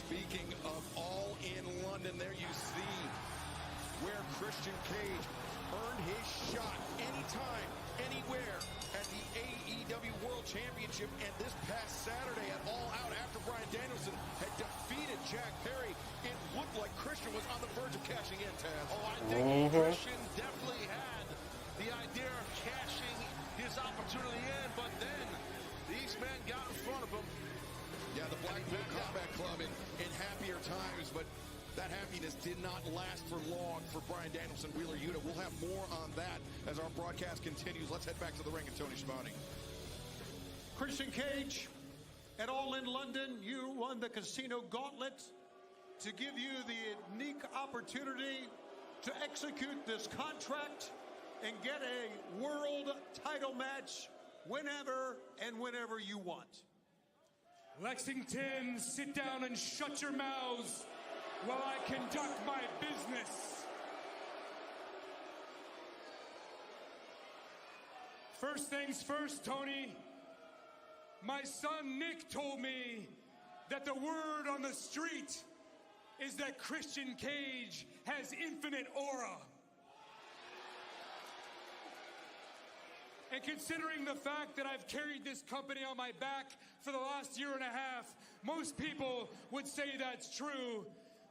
Speaking of All in London, there you see where Christian Cage earned his shot anytime, anywhere at the AEW World Championship. And this past Saturday at All Out, after Bryan Danielson had defeated Jack Perry, it looked like Christian was on the verge of cashing in, Taz. Oh, I think Christian definitely had the idea of cashing his opportunity in, but then the Eastman got in front of him. Yeah, the Blackpool Combat Club in happier times, but that happiness did not last for long for Bryan Danielson, Wheeler Yuta. We'll have more on that as our broadcast continues. Let's head back to the ring and Tony Schiavone. Christian Cage, at All in London, you won the Casino Gauntlet to give you the unique opportunity to execute this contract and get a world title match whenever you want. Lexington, sit down and shut your mouths while I conduct my business. First things first, Tony. My son Nick told me that the word on the street is that Christian Cage has infinite aura. And considering the fact that I've carried this company on my back for the last year and a half, most people would say that's true.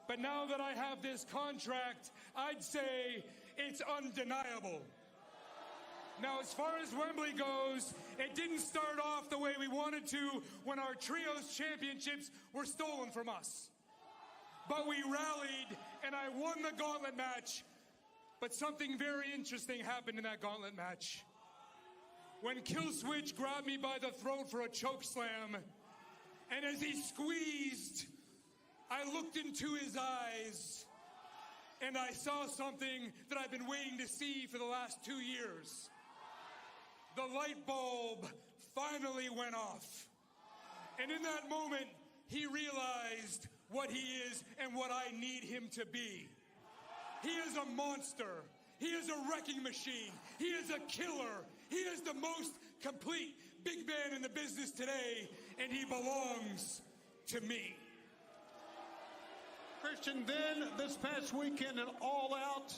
But now that I have this contract, I'd say it's undeniable. Now, as far as Wembley goes, it didn't start off the way we wanted to when our Trios championships were stolen from us. But we rallied, and I won the gauntlet match. But something very interesting happened in that gauntlet match. When Killswitch grabbed me by the throat for a choke slam, and as he squeezed, I looked into his eyes, and I saw something that I've been waiting to see for the last 2 years. The light bulb finally went off. And in that moment, he realized what he is and what I need him to be. He is a monster. He is a wrecking machine. He is a killer. He is the most complete big man in the business today, and he belongs to me. Christian, then this past weekend at All Out,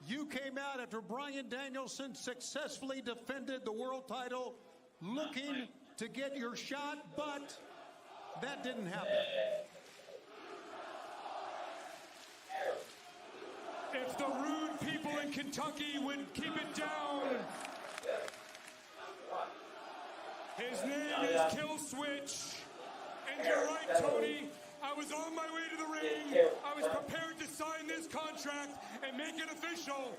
you came out after Bryan Danielson successfully defended the world title, looking to get your shot, but that didn't happen. If the rude people in Kentucky would keep it down. His name is Killswitch. And you're right, Tony. I was on my way to the ring. I was prepared to sign this contract and make it official.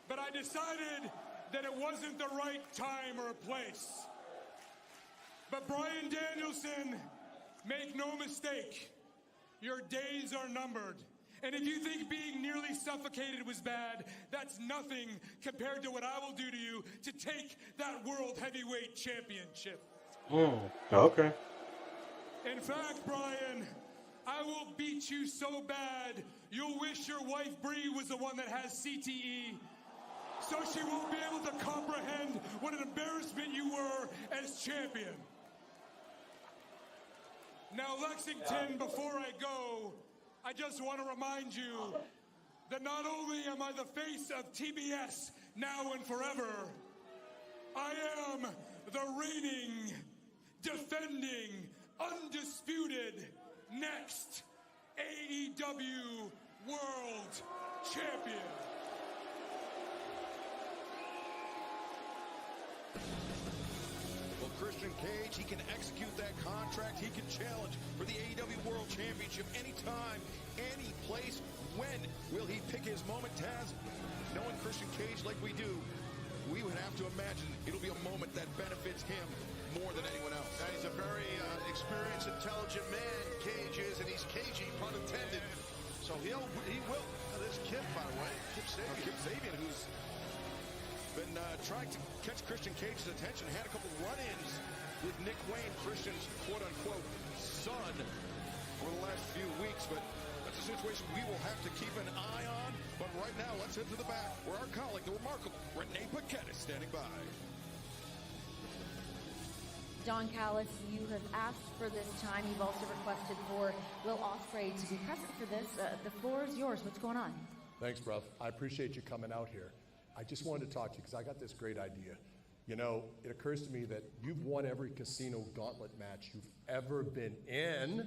But I decided that it wasn't the right time or place. But Bryan Danielson, make no mistake, your days are numbered. And if you think being nearly suffocated was bad, that's nothing compared to what I will do to you to take that World Heavyweight Championship. Okay. In fact, Bryan, I will beat you so bad, you'll wish your wife Bree was the one that has CTE, so she won't be able to comprehend what an embarrassment you were as champion. Now, Lexington, before I go, I just want to remind you that not only am I the face of TBS now and forever, I am the reigning, defending, undisputed, next AEW World Champion. Well, Christian Cage, he can execute that contract. He can challenge for the AEW World Championship anytime, any place. When will he pick his moment, Taz? Knowing Christian Cage like we do, we would have to imagine it'll be a moment that benefits him more than anyone else. Now, he's a very experienced, intelligent man, Cage is, and he's cagey, pun intended. So he will. This kid, by the way, Kip Sabian, who's been trying to catch Christian Cage's attention, had a couple run-ins with Nick Wayne, Christian's quote-unquote son, over the last few weeks, but that's a situation we will have to keep an eye on. But right now, let's head to the back, where our colleague, the remarkable Renee Paquette, is standing by. Don Callis, you have asked for this time. You've also requested for Will Ospreay to be present for this. The floor is yours. What's going on? Thanks, bruv. I appreciate you coming out here. I just wanted to talk to you because I got this great idea. You know, it occurs to me that you've won every casino gauntlet match you've ever been in.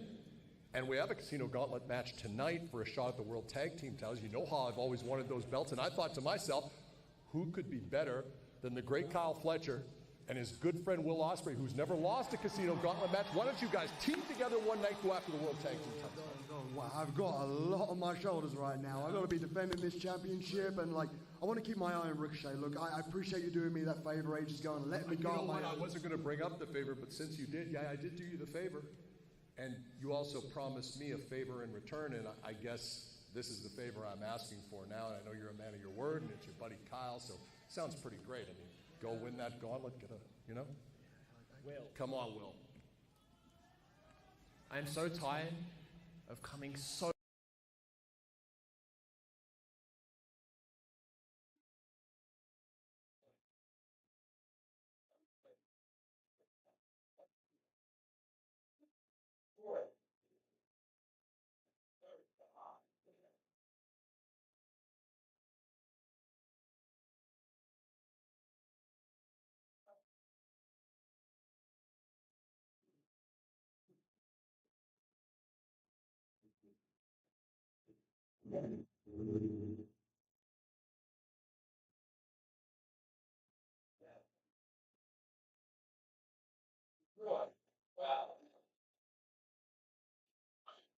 And we have a casino gauntlet match tonight for a shot at the World Tag Team titles. You know how I've always wanted those belts. And I thought to myself, who could be better than the great Kyle Fletcher and his good friend Will Ospreay, who's never lost a casino gauntlet match? Why don't you guys team together one night, go after the World Tag Team titles? Wow, I've got a lot on my shoulders right now. I've got to be defending this championship, and like, I want to keep my eye on Ricochet. Look, I appreciate you doing me that favor ages ago and letting me go on my own. I wasn't going to bring up the favor, but since you did, yeah, I did do you the favor. And you also promised me a favor in return, and I guess this is the favor I'm asking for now. And I know you're a man of your word, and it's your buddy Kyle, so it sounds pretty great. I mean, go win that gauntlet, get a, you know? Will. Come on, Will. I'm so tired of coming so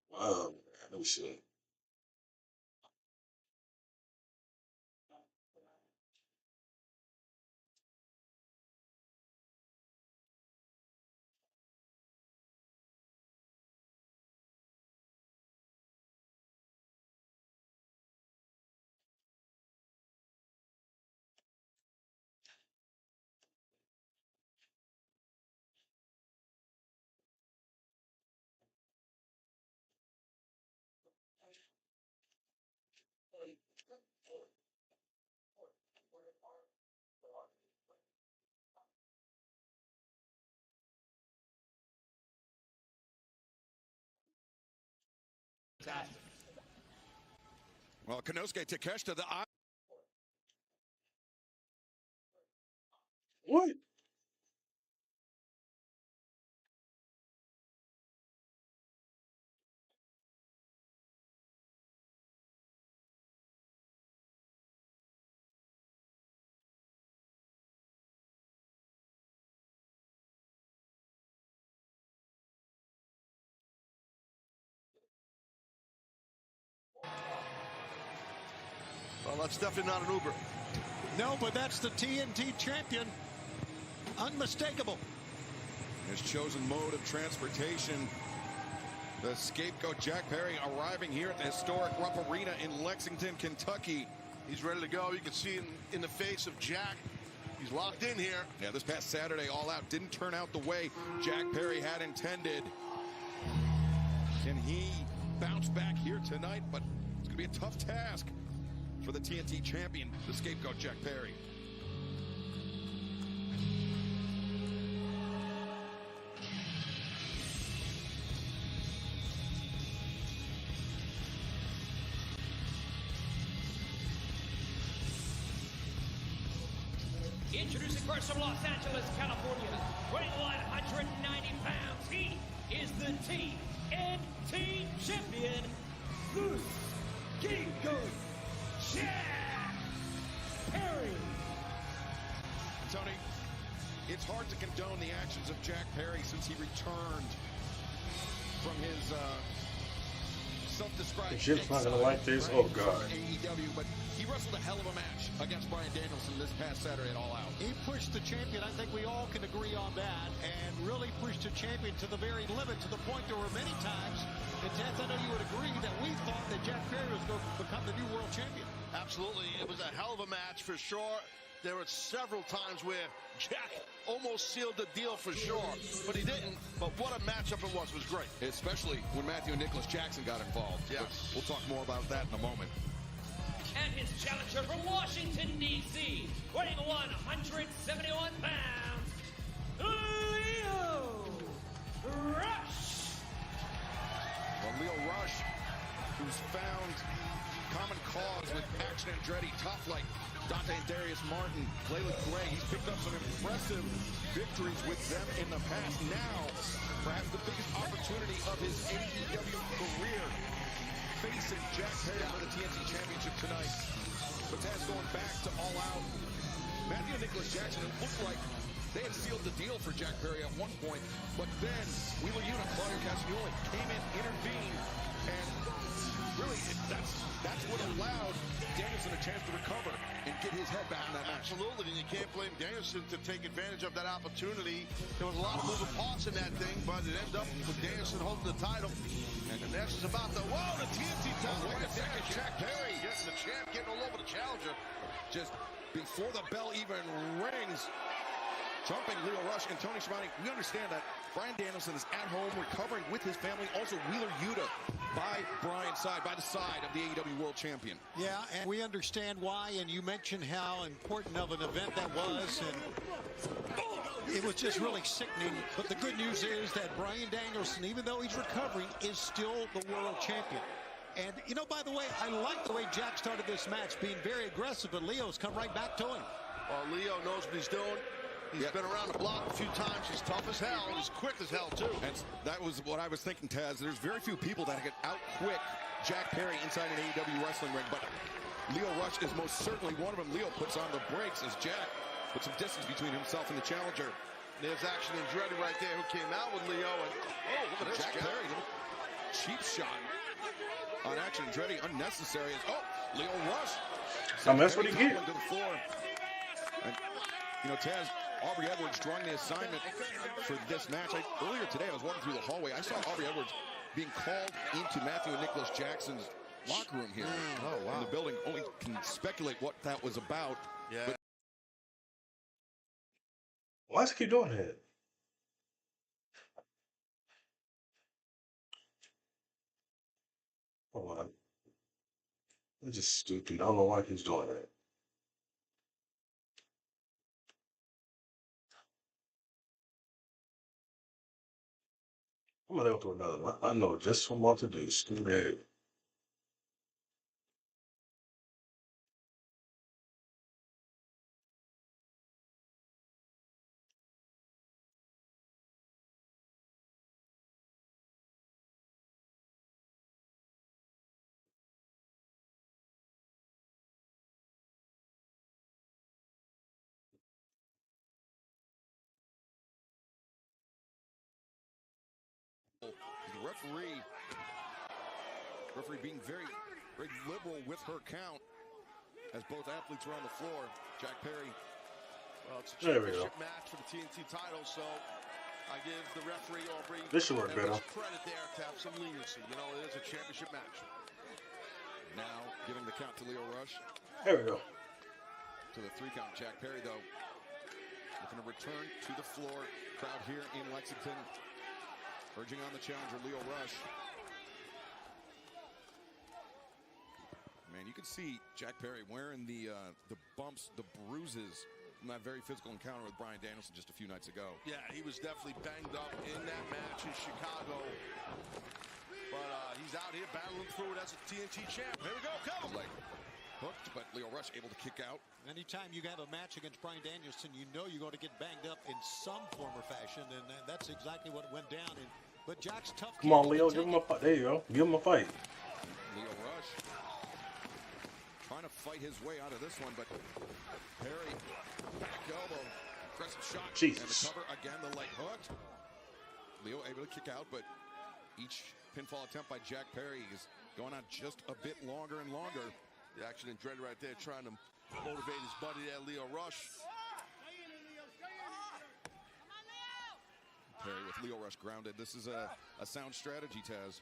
Wow, no shit. Well, Konosuke Takeshita, the eye. What? Well, that's definitely not an Uber. No, but that's the TNT champion. Unmistakable. His chosen mode of transportation. The scapegoat Jack Perry arriving here at the historic Rupp Arena in Lexington, Kentucky. He's ready to go. You can see it in the face of Jack. He's locked in here. Yeah, this past Saturday, All Out didn't turn out the way Jack Perry had intended. Can he bounce back here tonight? But it's going to be a tough task for the TNT champion, the scapegoat Jack Perry. Introducing first from Los Angeles, California, weighing 190 pounds, he is the TNT champion, the scapegoat, Jack Perry. Tony, it's hard to condone the actions of Jack Perry since he returned from his self-described The ship's not gonna like this. Oh god. AEW, but he wrestled a hell of a match against Bryan Danielson this past Saturday at All Out. He pushed the champion. I think we all can agree on that, and really pushed the champion to the very limit, to the point there were many times, and Taz, I know you would agree, that we thought that Jack Perry was going to become the new world champion. Absolutely. It was a hell of a match for sure. There were several times where Jack almost sealed the deal for sure, but he didn't. But what a matchup it was great. Especially when Matthew and Nicholas Jackson got involved. Yes. But we'll talk more about that in a moment. And his challenger from Washington, D.C., weighing 171 pounds, Leo Rush. Well, Leo Rush, who's found common cause with Action Andretti, Tough like Dante and Darius Martin, Layla Gray. He's picked up some impressive victories with them in the past. Now, perhaps the biggest opportunity of his AEW career, facing Jack Perry for the TNT Championship tonight. But Taz going back to All Out. Matthew and Nicholas Jackson, it looked like they had sealed the deal for Jack Perry at one point, but then Wheeler Yuta, Claudio Castagnoli came in, intervened, and really that's what allowed Danielson a chance to recover and get his head back in that match. Absolutely, and you can't blame Danielson to take advantage of that opportunity. There was a lot of moving parts in that thing, but it ended up with Danielson holding the title. And the match is about the TNT title. Wait a second, Jack Perry getting the champ, getting all over the challenger. Just before the bell even rings, jumping Leo Rush and Tony Schiavone. We understand that Bryan Danielson is at home recovering with his family. Also, Wheeler Yuta by Bryan's side, by the side of the AEW World Champion. Yeah, and we understand why, and you mentioned how important of an event that was, and it was just really sickening. But the good news is that Bryan Danielson, even though he's recovering, is still the world champion. And, you know, by the way, I like the way Jack started this match, being very aggressive, but Leo's come right back to him. Well, Leo knows what he's doing. He's been around the block a few times. He's tough as hell. He's quick as hell, too. And that was what I was thinking, Taz. There's very few people that can out-quick Jack Perry inside an AEW wrestling ring, but Leo Rush is most certainly one of them. Leo puts on the brakes as Jack puts some distance between himself and the challenger. There's Action Andretti right there who came out with Leo. And, oh, look at this, Jack Perry, cheap shot on Action Andretti, unnecessary. Leo Rush. I mean, that's what he get. To the floor. And, you know, Taz, Aubrey Edwards drawing the assignment for this match. Earlier today, I was walking through the hallway. I saw Aubrey Edwards being called into Matthew and Nicholas Jackson's locker room here in the building. Only can speculate what that was about. Yeah. But why does he keep doing that? Hold on. That's just stupid. I don't know why he's doing that. I'm gonna go through another one. I know just what I'm about to do. Stupid. the referee being very, very liberal with her count as both athletes are on the floor. Jack Perry. Well, it's a championship match for the TNT title, so I give the referee Aubrey this should work better. Credit there to have some leniency. You know, it is a championship match. Now giving the count to Leo Rush. There we go. To the 3 count. Jack Perry, though, looking to return to the floor. Crowd here in Lexington urging on the challenger, Leo Rush. Man, you can see Jack Perry wearing the bumps, the bruises from that very physical encounter with Bryan Danielson just a few nights ago. Yeah, he was definitely banged up in that match in Chicago. But he's out here battling through it as a TNT champ. Here we go, come. Like hooked, but Leo Rush able to kick out. Anytime you have a match against Bryan Danielson, you know you're going to get banged up in some form or fashion, and that's exactly what went down. But Jack's tough. Come on, Leo, give him a fight. There you go. Give him a fight. Leo Rush trying to fight his way out of this one, but Perry, back elbow, aggressive shot. Jesus. And the cover again, the leg hooked. Leo able to kick out, but each pinfall attempt by Jack Perry is going on just a bit longer and longer. The Action and Dread right there trying to motivate his buddy there, Leo Rush. Perry with Leo Rush grounded. This is a sound strategy, Taz.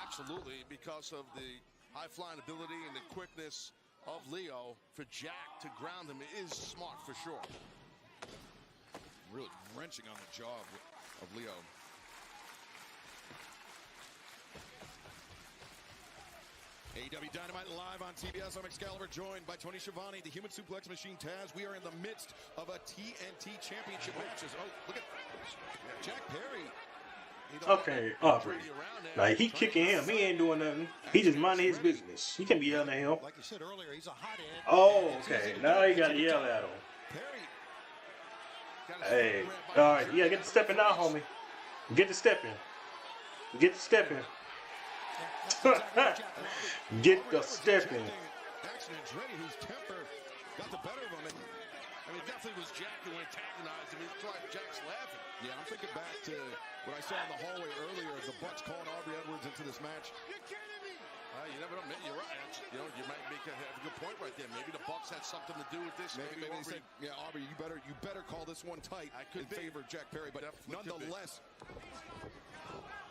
Absolutely, because of the high-flying ability and the quickness of Leo, for Jack to ground him is smart for sure. Really wrenching on the jaw of Leo. AEW Dynamite live on TBS. I'm Excalibur, joined by Tony Schiavone, the Human Suplex Machine. Taz, we are in the midst of a TNT Championship matches. Oh, look at Jack Perry Okay, Aubrey. Like, he kicking him. He ain't doing nothing. He just minding his business. He can't be yelling at him. Like you said earlier, he's a hot end. Oh, okay. Now you got to yell at him. Hey, all right. Yeah, get the stepping now, homie. Get the stepping. Get the stepping. Get the stepping. Accident's ready, whose temper got the better of him. And, I mean, it definitely was Jack who antagonized him. It's like Jack's laughing. Yeah, I'm thinking back to what I saw in the hallway earlier. The Bucks calling Aubrey Edwards into this match. You're kidding me. You never know. You're right. You know, you might have a good point right there. Maybe the Bucks had something to do with this. Maybe they said, yeah, Aubrey, you better call this one tight in favor of Jack Perry. But nonetheless,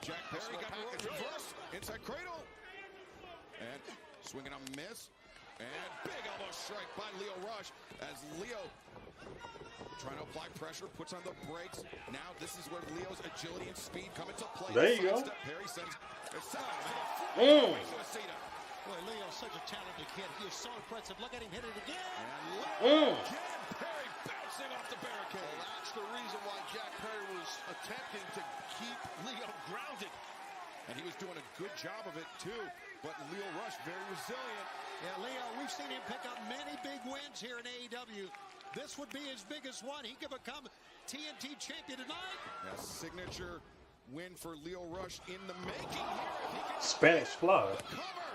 Jack Perry got a reverse inside cradle. And swinging a miss. And big elbow strike by Lio Rush as Lio trying to apply pressure, puts on the brakes. Now this is where Leo's agility and speed come into play. There you go. Perry sends a Boy, Leo's such a talented kid. He is so impressive. Look at him hit it again. Perry bouncing off the barricade. Well, that's the reason why Jack Perry was attempting to keep Lio grounded. And he was doing a good job of it, too. But Lio Rush, very resilient. Yeah, Lio, we've seen him pick up many big wins here in AEW. This would be his biggest one. He could become TNT champion tonight. A signature win for Lio Rush in the making here. If he can Spanish fly. cover,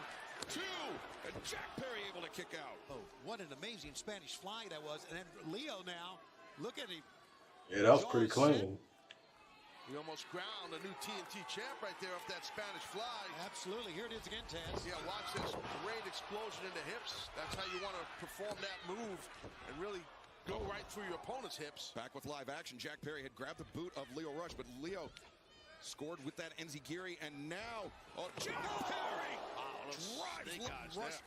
two, and Jack Perry able to kick out. Oh, what an amazing Spanish fly that was. And then Lio now, look at him. Yeah, that was pretty clean. He almost ground a new TNT champ right there off that Spanish fly. Absolutely. Here it is again, Taz. Yeah, watch this great explosion in the hips. That's how you want to perform that move and really go right through your opponent's hips. Back with live action, Jack Perry had grabbed the boot of Lio Rush, but Lio scored with that enziguri, and now, Jack Perry drives Rush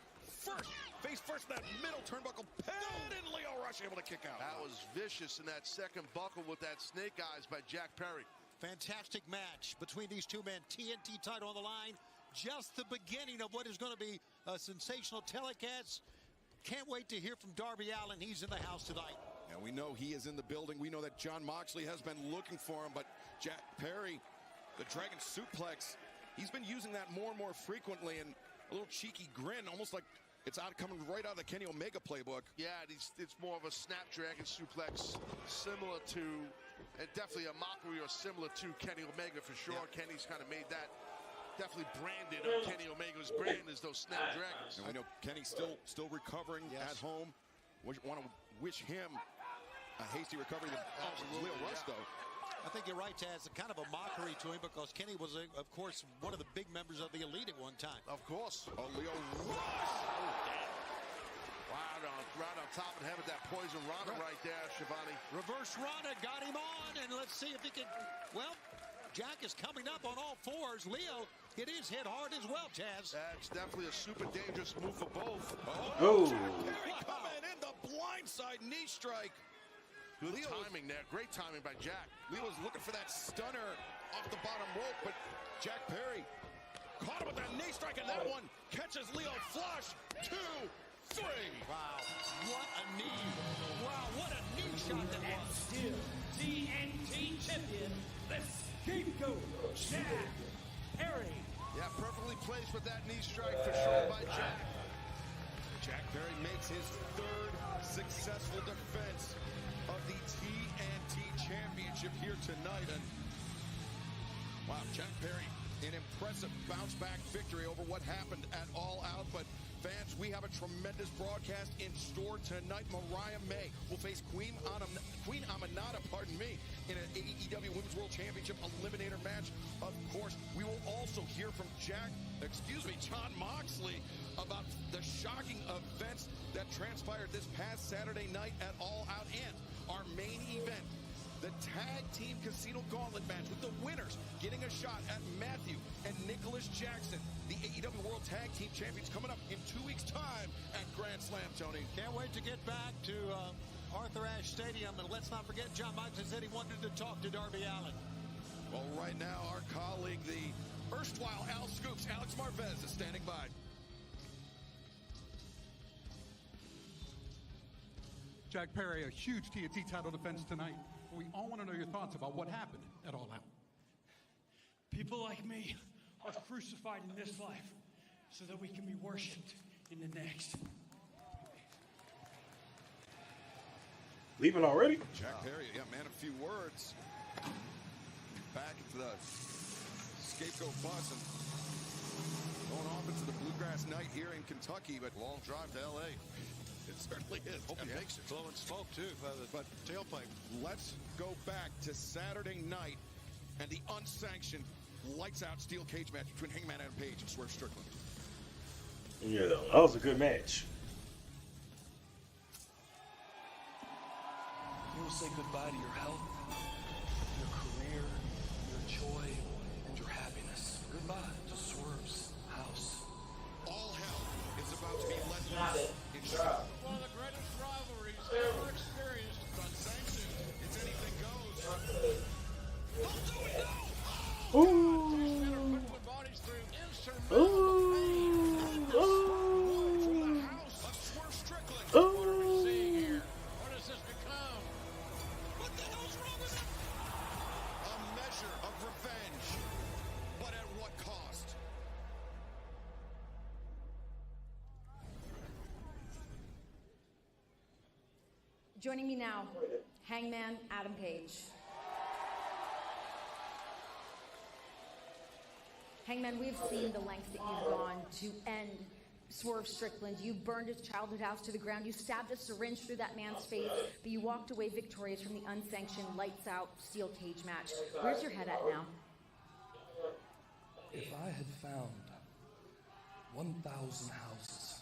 face first in that middle turnbuckle, and Lio Rush able to kick out. That was vicious in that second buckle with that snake eyes by Jack Perry. Fantastic match between these two men. TNT title on the line. Just the beginning of what is going to be a sensational telecast. Can't wait to hear from Darby Allin. He's in the house tonight. And we know he is in the building. We know that Jon Moxley has been looking for him, but Jack Perry, the Dragon Suplex, he's been using that more and more frequently, and a little cheeky grin, almost like it's coming right out of the Kenny Omega playbook. Yeah, it's more of a Snapdragon suplex, similar to, and definitely a mockery or similar to Kenny Omega for sure. Yeah. Kenny's kind of made that definitely branded on Kenny Omega's brand as those Snapdragons. And we know Kenny's still recovering at home. We want to wish him a hasty recovery. Lio Rush, though. I think you're right, Taz. Kind of a mockery to him because Kenny was, of course, one of the big members of the Elite at one time. Of course. Oh, Lio Rush. Right on top and having that poison Rana right there, Shivani. Reverse Rana got him on, and let's see if he can. Well, Jack is coming up on all fours. Lio hit his hit hard as well, Taz. That's definitely a super dangerous move for both. Oh. Jack Perry coming in the blindside knee strike. Good timing there. Great timing by Jack. Leo's looking for that stunner off the bottom rope, but Jack Perry caught him with that knee strike, and that one catches Lio flush. 2, 3. Wow, what a knee. Wow, what a knee shot that was. Still TNT champion, the scapegoat, Jack Perry. Yeah, perfectly placed with that knee strike for sure by Jack. Jack Perry makes his third successful defense of the TNT Championship here tonight. And wow, Jack Perry, an impressive bounce-back victory over what happened at All Out. But fans, we have a tremendous broadcast in store tonight. Mariah May will face Queen Aminata, in an AEW Women's World Championship Eliminator match. Of course, we will also hear from Jon Moxley about the shocking events that transpired this past Saturday night at All Out. And our main event, the Tag Team Casino Gauntlet match with the winners getting a shot at Matthew and Nicholas Jackson, the AEW World Tag Team Champions, coming up in 2 weeks' time at Grand Slam, Tony. Can't wait to get back to Arthur Ashe Stadium, and let's not forget Jon Moxley said he wanted to talk to Darby Allin. Well, right now, our colleague, the erstwhile Al Scoops, Alex Marvez, is standing by. Jack Perry, a huge TNT title defense tonight. We all want to know your thoughts about what happened at All Out. People like me are crucified in this life so that we can be worshipped in the next. Leaving already? Jack Perry, yeah, man, a few words. Back into the scapegoat bus and going off into the bluegrass night here in Kentucky, but long drive to L.A. It certainly is. Hope he makes it. Blowing smoke, too, but tailpipe. Let's go back to Saturday night and the unsanctioned lights-out steel cage match between Hangman Adam Page and Swerve Strickland. Yeah, that was a good match. You will say goodbye to your health, your career, your joy, and your happiness. Goodbye to Swerve's house. All hell is about to be let loose in Chicago. One of the greatest rivalries ever experienced. It's unsanctioned. It's anything goes. Don't do it, no! Ooh. Bodies through Ooh. From the house of Swerve Strickland. Ooh. What are we seeing here? What has this become? What the hell's wrong with it? A measure of revenge. But at what cost? Joining me now, Hangman Adam Page. Hangman, we've seen the lengths that you've gone to end Swerve Strickland. You burned his childhood house to the ground. You stabbed a syringe through that man's face, but you walked away victorious from the unsanctioned lights-out steel cage match. Where's your head at now? If I had found 1,000 houses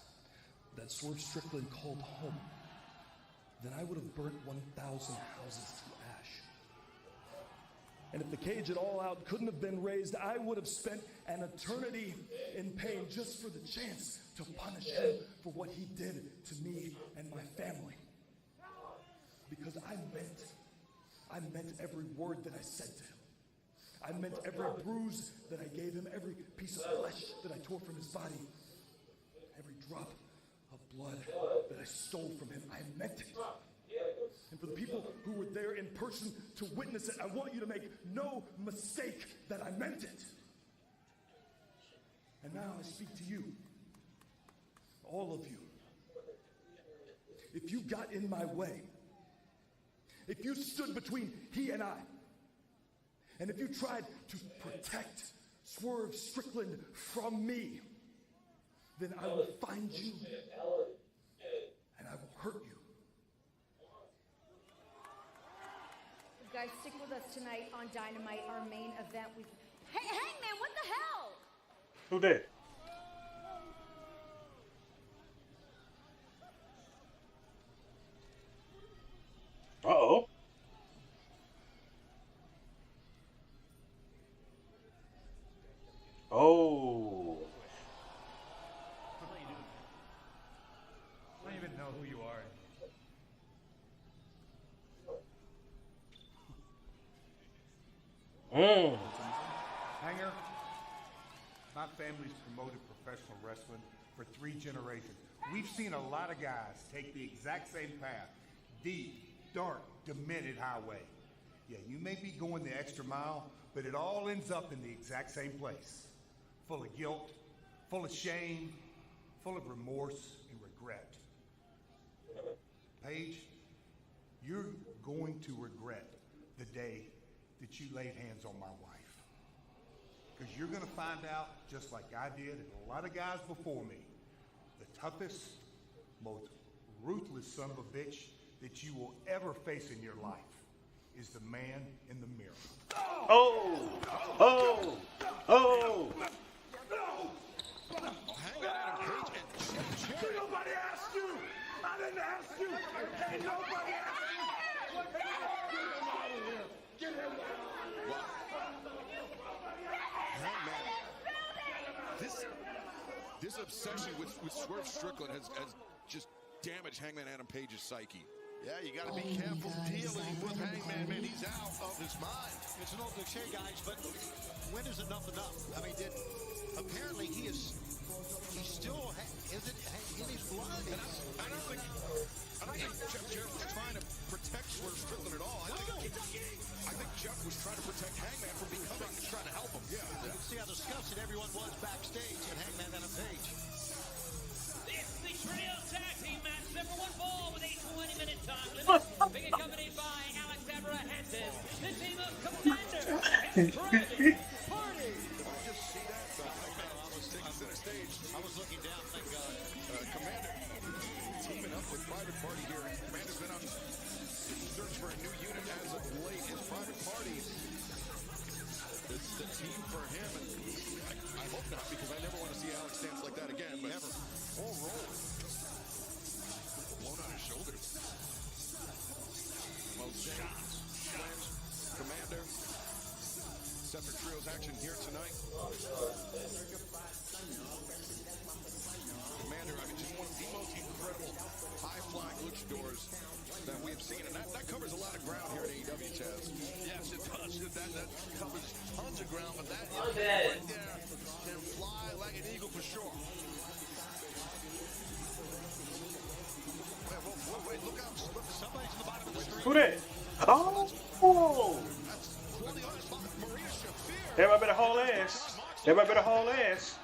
that Swerve Strickland called home, then I would have burnt 1,000 houses to ash. And if the cage at All Out couldn't have been raised, I would have spent an eternity in pain just for the chance to punish him for what he did to me and my family. Because I meant every word that I said to him. I meant every bruise that I gave him, every piece of flesh that I tore from his body, every drop of blood that I stole from him. I meant it. And for the people who were there in person to witness it, I want you to make no mistake that I meant it. And now I speak to you, all of you. If you got in my way, if you stood between he and I, and if you tried to protect Swerve Strickland from me, then I will find you and I will hurt you. Guys, stick with us tonight on Dynamite, our main event. Hey, Hangman, what the hell? Who that? Uh-oh. Oh. What are you doing? I don't even know who you are. Hanger, my family's promoted professional wrestling for 3 generations. We've seen a lot of guys take the exact same path. Deep, dark, demented highway. Yeah, you may be going the extra mile, but it all ends up in the exact same place. Full of guilt, full of shame, full of remorse and regret. Paige, you're going to regret the day that you laid hands on my wife. Because you're going to find out, just like I did and a lot of guys before me, the toughest, most ruthless son of a bitch that you will ever face in your life is the man in the mirror. Oh! Oh! Oh! Hang on, Adam Page and Jeff Jarrett. Nobody asked you! I didn't ask you! Ain't nobody asked you! Get him out of here! Get him out! This obsession with Swerve Strickland has just damaged Hangman Adam Page's psyche. Yeah, you got to be careful dealing with Hangman, man. He's out of his mind. It's an old cliche, guys, but when is enough enough? I mean, apparently he still is it in his blood? And I don't think Jeff Jarrett was trying to protect Swerve Strickland at all. I think Jeff was trying to protect Hangman from becoming, trying to help him. Yeah. and everyone was backstage at Hangman Adam Page. This is the Trio Tag Team match, number 1 fall with a 20-minute time limit. Being accompanied by Alexandra Hansen, the team of Commander and Private Party. Did I just see that? I was taking center stage. I was looking down, thank God. Commander teaming up with Private Party here. Commander's been on search for a new unit as of late. His Private Party is the team for him, and I hope not, because I never want to see Alex dance like that again. But never. Full roll. Blown on his shoulders. Mosaic, Flash, Commander. Separate trios action here tonight. Commander, I mean, just one of the most incredible high-flying luchadors that we have seen, and that covers a lot of ground here at AEW, Chaz. Yes, it does. That covers tons of ground, but that right there can fly like an eagle for sure. Wait, look out. Somebody's in the bottom of the screen. Who that? Oh! Everybody better haul ass. Everybody better haul ass.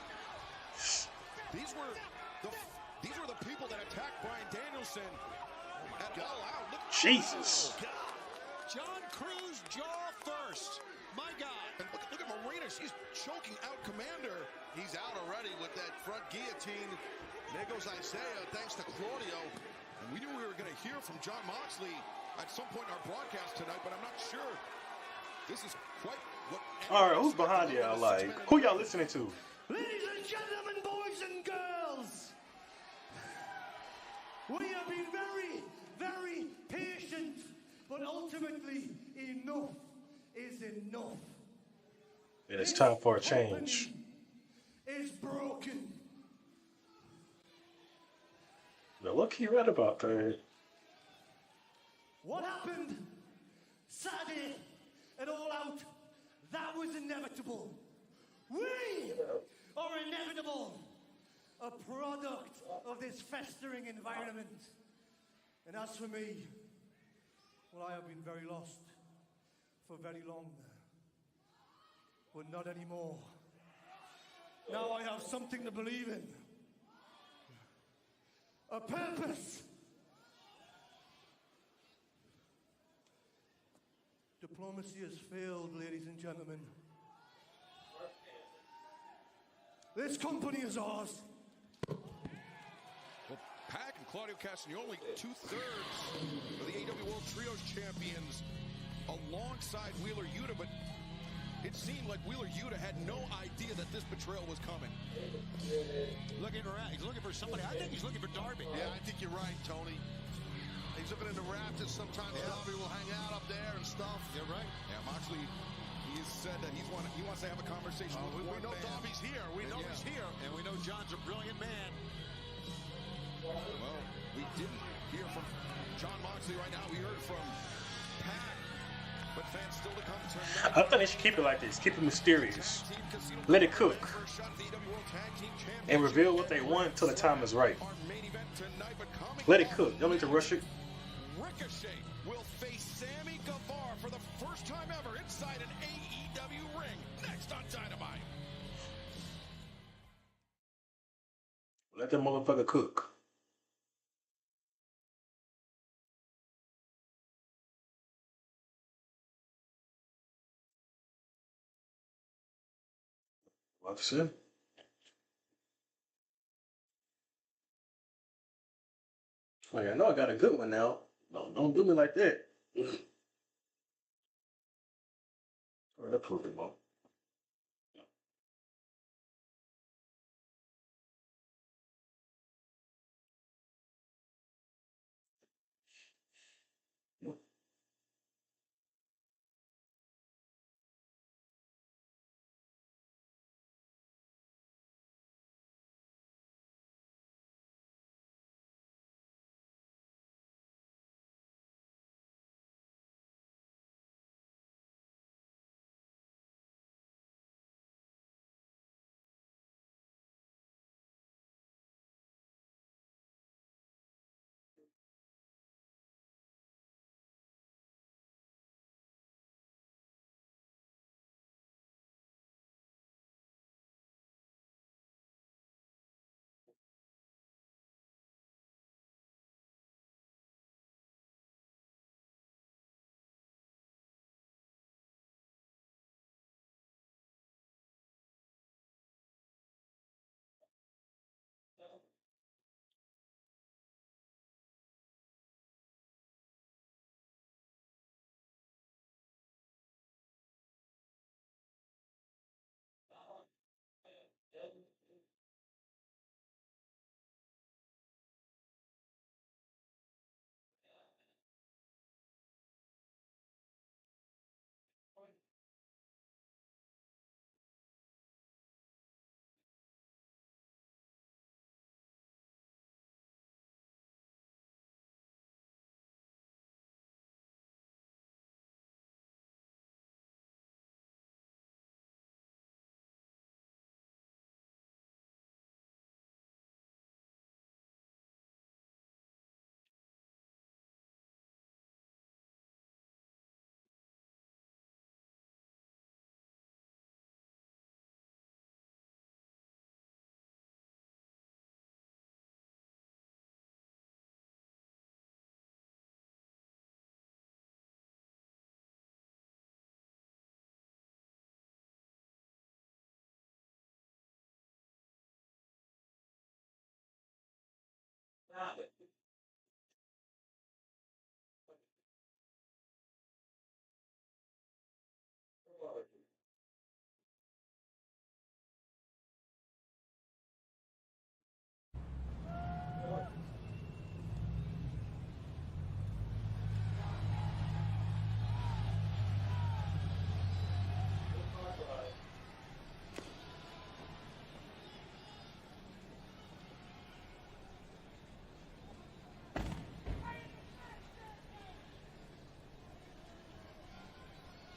These were the people that attacked Bryan Danielson at All Out. Jesus. John Cruz jaw first. My God. And look at Marina. She's choking out Commander. He's out already with that front guillotine. There goes Isaiah, thanks to Claudio. And we knew we were going to hear from Jon Moxley at some point in our broadcast tonight, but I'm not sure this is quite what... All right, who's behind y'all? Like, who y'all listening to? Ladies and gentlemen, boys and girls, we have been very, very patient, but ultimately enough is enough. Yeah, it's time for a change. Is broken. Now, look, he read about that. What happened Saturday at All Out, that was inevitable. We are inevitable, a product of this festering environment. And as for me, well, I have been very lost for very long now, but not anymore. Now I have something to believe in, a purpose. Diplomacy has failed, ladies and gentlemen. This company is ours. Well, Pac and Claudio Castagnoli, 2/3 of the AEW World Trios champions, alongside Wheeler Yuta, but it seemed like Wheeler Yuta had no idea that this betrayal was coming. Looking around, he's looking for somebody. I think he's looking for Darby. Yeah, I think you're right, Tony. He's looking in the rafters. Sometimes Darby will hang out up there and stuff. You're right. Yeah, Moxley, he has said that he wants to have a conversation with we one know man. Darby's here. We know he's here. And we know John's a brilliant man. Well, we didn't hear from Jon Moxley right now. We heard from Pat. But fans still to come tonight. I think they should keep it like this. Keep it mysterious. Let it cook. And reveal what they want until the time is right. Let it cook. Don't need to rush it. Ricochet will face Sammy Guevara for the first time ever inside an AEW ring. Next on Dynamite. Let that motherfucker cook. What's it? Like, I know I got a good one now. Don't do me like that. Or the proof it more.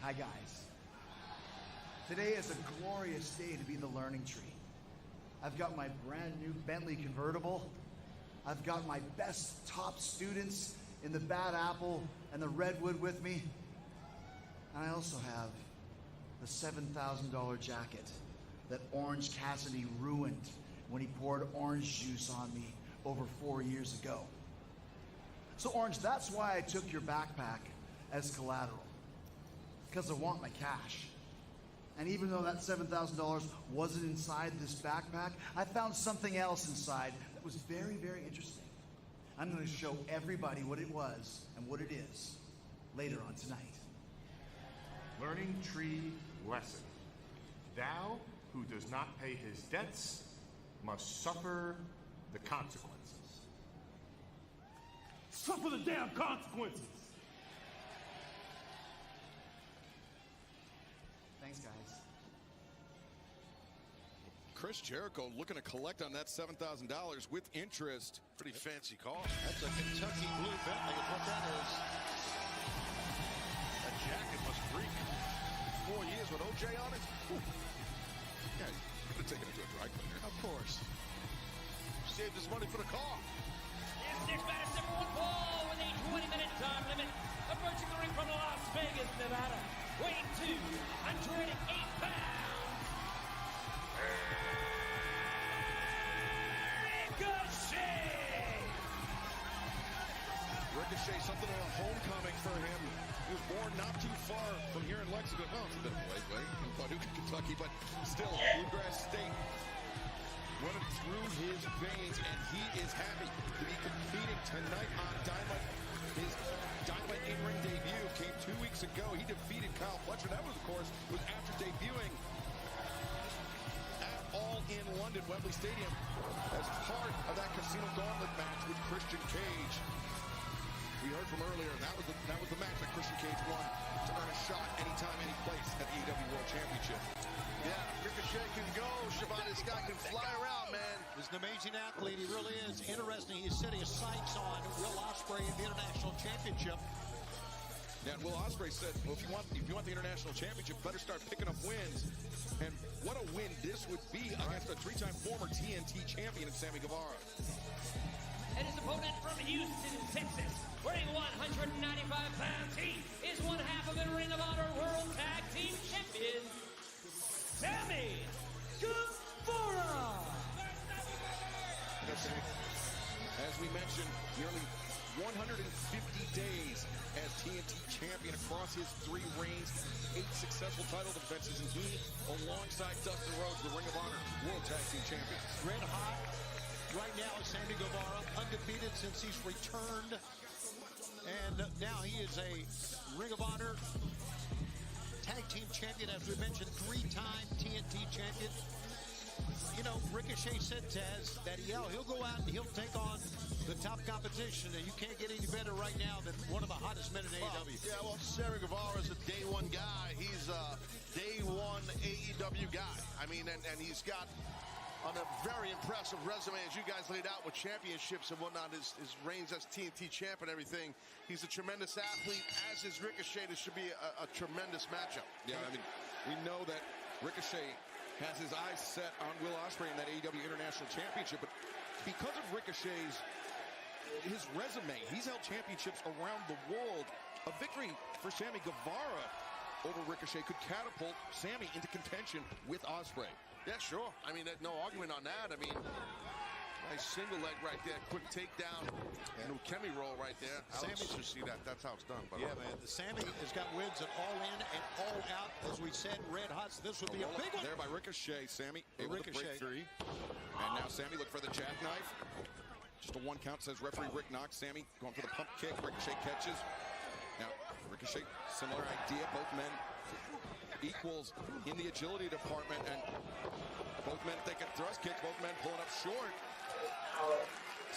Hi guys. Today is a glorious day to be the learning tree. I've got my brand new Bentley convertible. I've got my best top students in the Bad Apple and the Redwood with me. And I also have the $7,000 jacket that Orange Cassidy ruined when he poured orange juice on me over 4 years ago. So Orange, that's why I took your backpack as collateral. Because I want my cash. And even though that $7,000 wasn't inside this backpack, I found something else inside that was very, very interesting. I'm going to show everybody what it was and what it is later on tonight. Learning tree lesson. Thou who does not pay his debts must suffer the consequences. Suffer the damn consequences! Thanks, guys. Chris Jericho looking to collect on that $7,000 with interest. Pretty fancy car. That's a Kentucky Blue Bentley is what that is. That jacket must freak. 4 years with OJ on it. Whew. Yeah, you could have taken it to a dry cleaner. Of course. Saved his money for the car. This next match, number one ball with a 20-minute time limit. Approaching the ring from Las Vegas, Nevada. Weighing 208 pounds. Ricochet, something of a homecoming for him. He was born not too far from here in Lexington. Well, it's a bit of a way in Paducah, Kentucky, but still, Bluegrass State running through his veins, and he is happy to be competing tonight on Dynamite. His Dynamite in-ring debut came 2 weeks ago. He defeated Kyle Fletcher. That was, of course, after debuting at All in London, Wembley Stadium, as part of that Casino Gauntlet match with Christian Cage. We heard from earlier, that was the match that Christian Cage won to earn a shot anytime, any place at the AEW World Championship. Yeah, Ricochet can go. Shabbat, this guy can fly around, man. He's an amazing athlete. He really is. Interesting. He's setting his sights on Will Ospreay in the International Championship. Yeah, and Will Ospreay said, well, if you want the International Championship, better start picking up wins. And what a win this would be against a three-time former TNT champion in Sammy Guevara. And his opponent from Houston, Texas, weighing 195 pounds, he is one half of the Ring of Honor World Tag Team Champion, Sammy Guevara. As we mentioned, nearly 150 days as TNT champion across his 3 reigns, 8 successful title defenses, and he, alongside Dustin Rhodes, the Ring of Honor World Tag Team Champions. Red hot. Right now, Sammy Guevara, undefeated since he's returned. And now he is a Ring of Honor Tag Team Champion, as we mentioned, 3-time TNT champion. You know, Ricochet said, Taz, that he'll go out and he'll take on the top competition, and you can't get any better right now than one of the hottest men in AEW. Yeah, well, Sammy Guevara is a day one guy. He's a day one AEW guy. I mean, and he's got on a very impressive resume, as you guys laid out, with championships and whatnot, his reigns as TNT champ and everything. He's a tremendous athlete, as is Ricochet. This should be a tremendous matchup. Yeah, I mean, we know that Ricochet has his eyes set on Will Ospreay in that AEW International Championship, but because of Ricochet's his resume, he's held championships around the world. A victory for Sammy Guevara over Ricochet could catapult Sammy into contention with Ospreay. Yeah, sure. I mean, no argument on that. I mean, nice single leg right there. Quick takedown. And Ukemi roll right there. Sammy should see that. That's how it's done. But yeah, man. Sammy has got wins at All In and All Out. As we said, red hot. So this would be a big one. There by Ricochet. Sammy able to break free. And now Sammy look for the jackknife. Just a 1 count, says referee Rick Knox. Sammy going for the pump kick. Ricochet catches. Now, Ricochet, similar idea. Both men equals in the agility department, and both men taking thrust kicks. Both men pulling up short.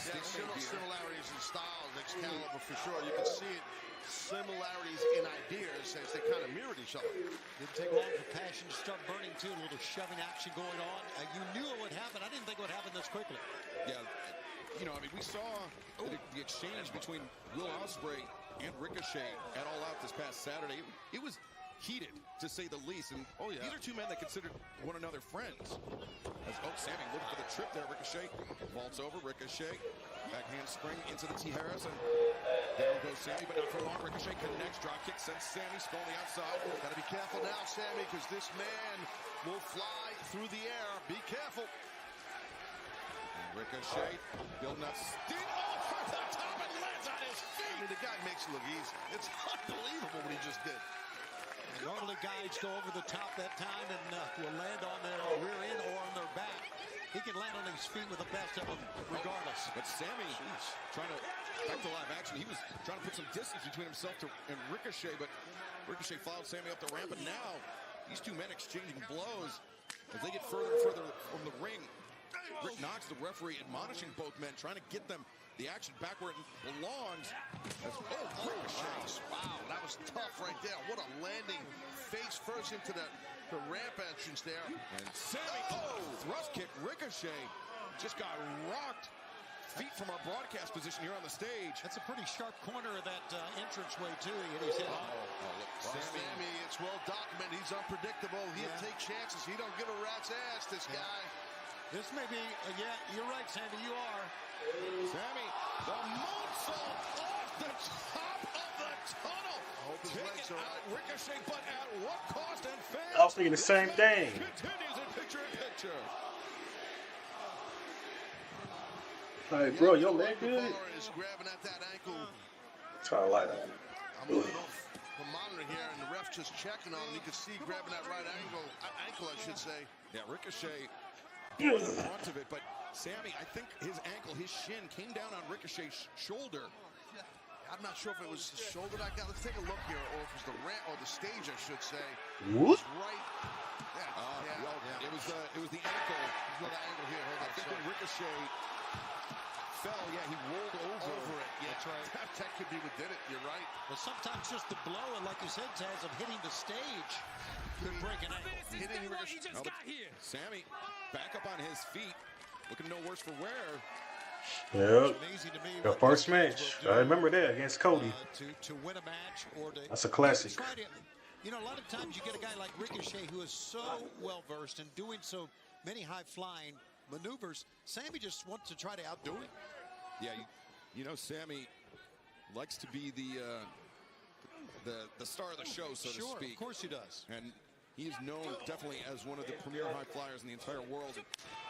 Yeah, similarities in styles, Excalibur for sure. You can see it. Similarities in ideas as they kind of mirrored each other. Didn't take long for passion to start burning too. A little shoving action going on. You knew it would happen. I didn't think it would happen this quickly. Yeah, you know, I mean, we saw the exchange between Will Ospreay and Ricochet at All Out this past Saturday. It was heated, to say the least. And these are two men that considered one another friends. As Sammy looking for the trip there. Ricochet vaults over. Ricochet backhand spring into the Tijeras, and down goes Sammy, but not for long. Ricochet connects, drop kick, sends Sammy sprawling the outside. Gotta be careful now, Sammy, because this man will fly through the air. Be careful. And Ricochet building up steam over the top and lands on his feet. I mean, the guy makes it look easy. It's unbelievable what he just did. Normally guys go over the top that time and will land on their rear end or on their back. He can land on his feet with the best of them regardless. But Sammy trying to, back to live action, he was trying to put some distance between himself and Ricochet, but Ricochet followed Sammy up the ramp, and now these two men exchanging blows as they get further and further from the ring. Rick Knox, the referee, admonishing both men, trying to get them the action back where it belongs. Wow, that was tough right there. What a landing. Face first into the ramp entrance there. And Sammy, thrust kick. Ricochet just got rocked. Feet from our broadcast position here on the stage. That's a pretty sharp corner of that entranceway, too. And he's hit Sammy, it's well documented. He's unpredictable. He'll take chances. He don't give a rat's ass, this guy. This may be, you're right, Sandy, you are. Sammy, the moonsault off the top of the tunnel. Taking out Ricochet, but at what cost? And fans, I was thinking the same thing. Continues in picture-in-picture. Hey, bro, your leg good? Is grabbing at that ankle. Try to light up. I'm looking off the monitor here, and the ref just checking on him. You can see grabbing that right ankle, I should say. Yeah, Ricochet on the front of it, but Sammy, I think his ankle, his shin came down on Ricochet's shoulder. I'm not sure if it was the shoulder that got. Let's take a look here, or if it was the ramp or the stage, I should say. What? Right. It was the ankle. The ankle here. Hold on. I think when Ricochet fell, he rolled over it. Yeah, that's right. That could be what did it. You're right. Well, sometimes just the blow, and like you said, Taz, of hitting the stage could break an ankle. Hitting Ricochet. Sammy back up on his feet, looking no worse for wear. Yep. The first match. I remember that against Cody. To win a match or to. That's a classic. You know, a lot of times you get a guy like Ricochet who is so well versed in doing so many high flying maneuvers. Sammy just wants to try to outdo him. Yeah, you know, Sammy likes to be the star of the show, so to speak. Sure, of course he does. And he is known definitely as one of the premier high flyers in the entire world.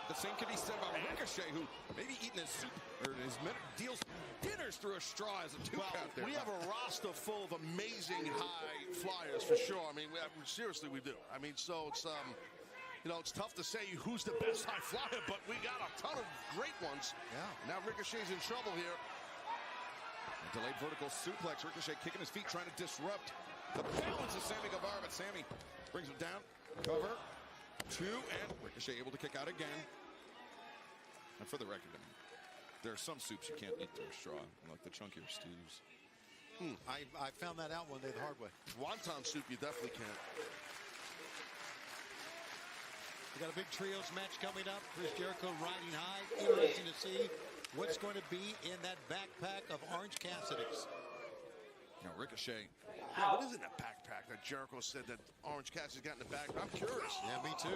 The same can be said about Ricochet, who maybe eating his soup or his deals dinners through a straw as a two-count there. We have a roster full of amazing high flyers for sure. I mean, seriously, we do. I mean, so it's you know, it's tough to say who's the best high flyer, but we got a ton of great ones. Yeah. Now Ricochet's in trouble here. A delayed vertical suplex. Ricochet kicking his feet, trying to disrupt the balance of Sammy Guevara, but Sammy brings him down. Cover. 2, and Ricochet able to kick out again. And for the record, I mean, there are some soups you can't eat through a straw, like the chunkier stews. I found that out one day the hard way. Wonton soup, you definitely can't. We got a big trios match coming up. Chris Jericho riding high. Interesting to see what's going to be in that backpack of Orange Cassidy's. Now Ricochet. Yeah, what is in that backpack that Jericho said that Orange Cassidy's got in the back? I'm curious. Yeah, me too.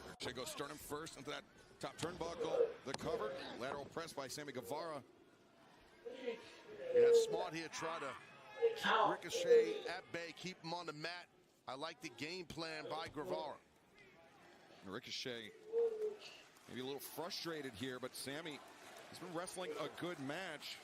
Ricochet goes sternum first into that top turnbuckle. The cover. Lateral press by Sammy Guevara. Yeah, smart here. Try to keep Ricochet at bay. Keep him on the mat. I like the game plan by Guevara. Ricochet maybe a little frustrated here, but Sammy has been wrestling a good match.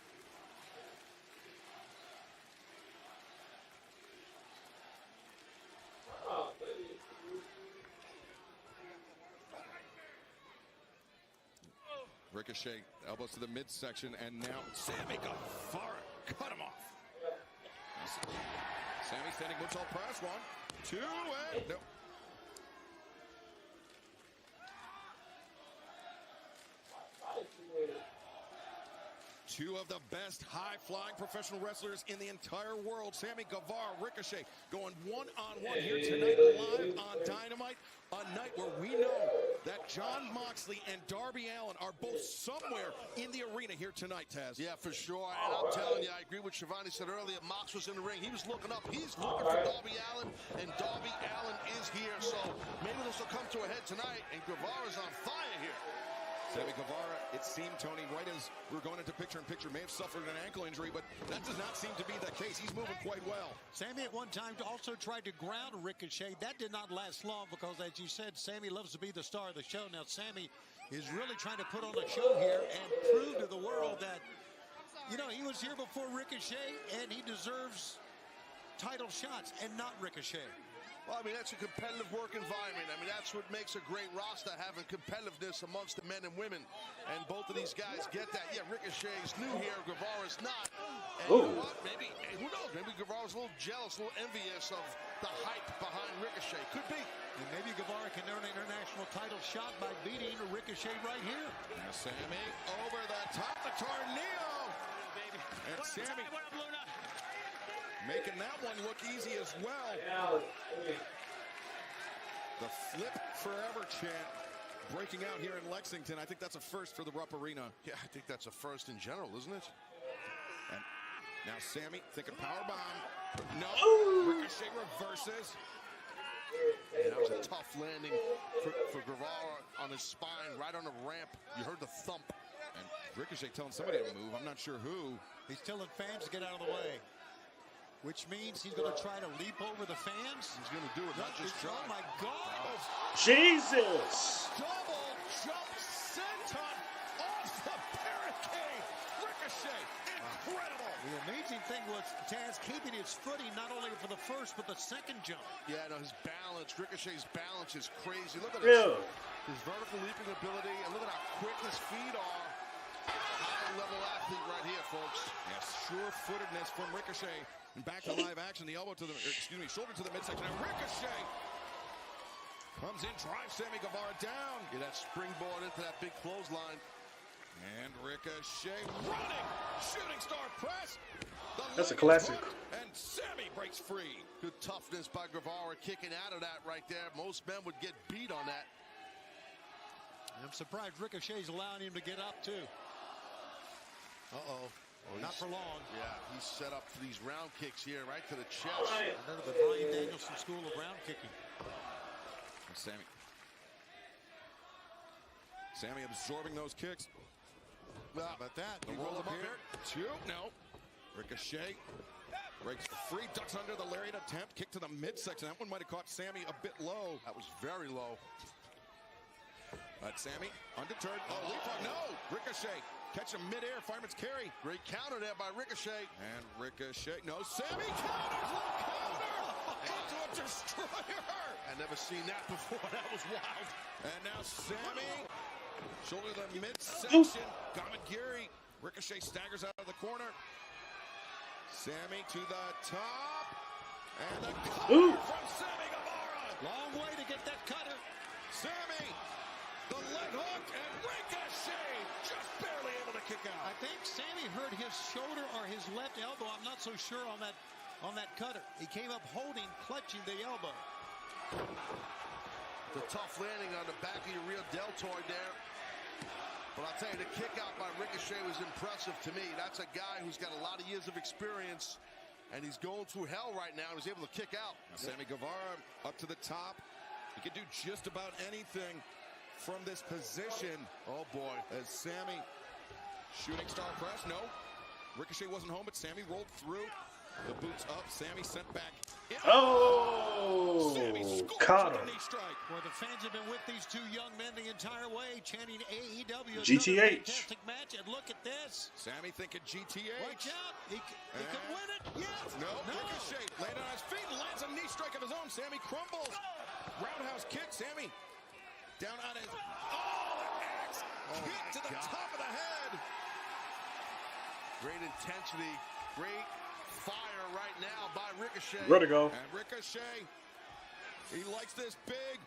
Ricochet, elbows to the midsection, and now Sammy Guevara cut him off. Sammy standing moonsault press. 1, 2, and no. Two of the best high-flying professional wrestlers in the entire world, Sammy Guevara, Ricochet, going one-on-one here tonight live on Dynamite, a night where we know that Jon Moxley and Darby Allin are both somewhere in the arena here tonight, Taz. Yeah, for sure. And I'm telling you, I agree with Shivani said earlier. Mox was in the ring. He was looking up. He's looking for Darby Allin, and Darby Allin is here. So maybe this will come to a head tonight, and Guevara's on fire here. Sammy Guevara, it seemed, Tony, right as we were going into picture-in-picture, may have suffered an ankle injury, but that does not seem to be the case. He's moving quite well. Sammy at one time also tried to ground Ricochet. That did not last long because, as you said, Sammy loves to be the star of the show. Now, Sammy is really trying to put on a show here and prove to the world that, you know, he was here before Ricochet, and he deserves title shots and not Ricochet. Well, I mean, that's a competitive work environment. I mean, that's what makes a great roster, having competitiveness amongst the men and women. And both of these guys get that. Yeah, Ricochet's new here, Guevara's not. And you know what? Maybe, who knows? Maybe Guevara's a little jealous, a little envious of the hype behind Ricochet. Could be. And maybe Guevara can earn an international title shot by beating Ricochet right here. Now Sammy over the top, the tornado. And Sammy making that one look easy as well. The Flip Forever chant breaking out here in Lexington. I think that's a first for the Rupp Arena. Yeah, I think that's a first in general, isn't it? And now Sammy thinking powerbomb. No, Ricochet reverses. And that was a tough landing for Guevara on his spine, right on the ramp. You heard the thump. And Ricochet telling somebody to move. I'm not sure who. He's telling fans to get out of the way, which means he's going to try to leap over the fans. He's going to do it, not just try. Oh, my God. Jesus. Double jump senton off the barricade. Ricochet, incredible. The amazing thing was Taz keeping his footing not only for the first, but the second jump. Yeah, no, his balance, Ricochet's balance is crazy. Look at this. His vertical leaping ability, and look at how quick his feet are. High-level athlete right here, folks. Yes, sure-footedness from Ricochet. And back to live action, the elbow to the, shoulder to the midsection, and Ricochet comes in, drives Sammy Guevara down. Yeah, that springboard into that big clothesline. And Ricochet running, shooting star press. That's a classic. And Sammy breaks free. Good toughness by Guevara, kicking out of that right there. Most men would get beat on that. I'm surprised Ricochet's allowing him to get up, too. Uh-oh. Not for long. Yeah, he's set up for these round kicks here, right to the chest. Under the Brian Danielson school of round kicking. And Sammy absorbing those kicks. How about that? The roll up here. 2, no. Ricochet breaks free, ducks under the lariat attempt. Kick to the midsection. That one might have caught Sammy a bit low. That was very low. But Sammy, undeterred. Oh, leapfrog. No! Ricochet. Catch him midair. Fireman's carry. Great counter there by Ricochet. And Ricochet. No, Sammy counters. Look, counter. Into a destroyer. I've never seen that before. That was wild. And now Sammy. Shoulder to the midsection. Gamagiri. Ricochet staggers out of the corner. Sammy to the top. And the cutter from Sammy Guevara. Long way to get that cutter. Sammy. The leg hook, and Ricochet just barely able to kick out. I think Sammy hurt his shoulder or his left elbow. I'm not so sure on that cutter. He came up holding, clutching the elbow. The tough landing on the back of your rear deltoid there. But I'll tell you, the kick out by Ricochet was impressive to me. That's a guy who's got a lot of years of experience, and he's going through hell right now, and he's able to kick out. Now, Sammy Guevara up to the top. He can do just about anything from this position. Oh boy. As Sammy shooting star press. No. Ricochet wasn't home, but Sammy rolled through. The boots up. Sammy sent back. Oh! Caught him. Knee strike. Well, the fans have been with these two young men the entire way, chanting AEW. GTH. Fantastic match, and look at this. Sammy thinking GTH. Watch out. He could win it. Yes. No. Ricochet landed on his feet, lands a knee strike of his own. Sammy crumbles. Roundhouse kick. Sammy down on his... Oh, the axe. Kick to the top of the head. Great intensity, great fire right now by Ricochet. Vertigo. And Ricochet, he likes this big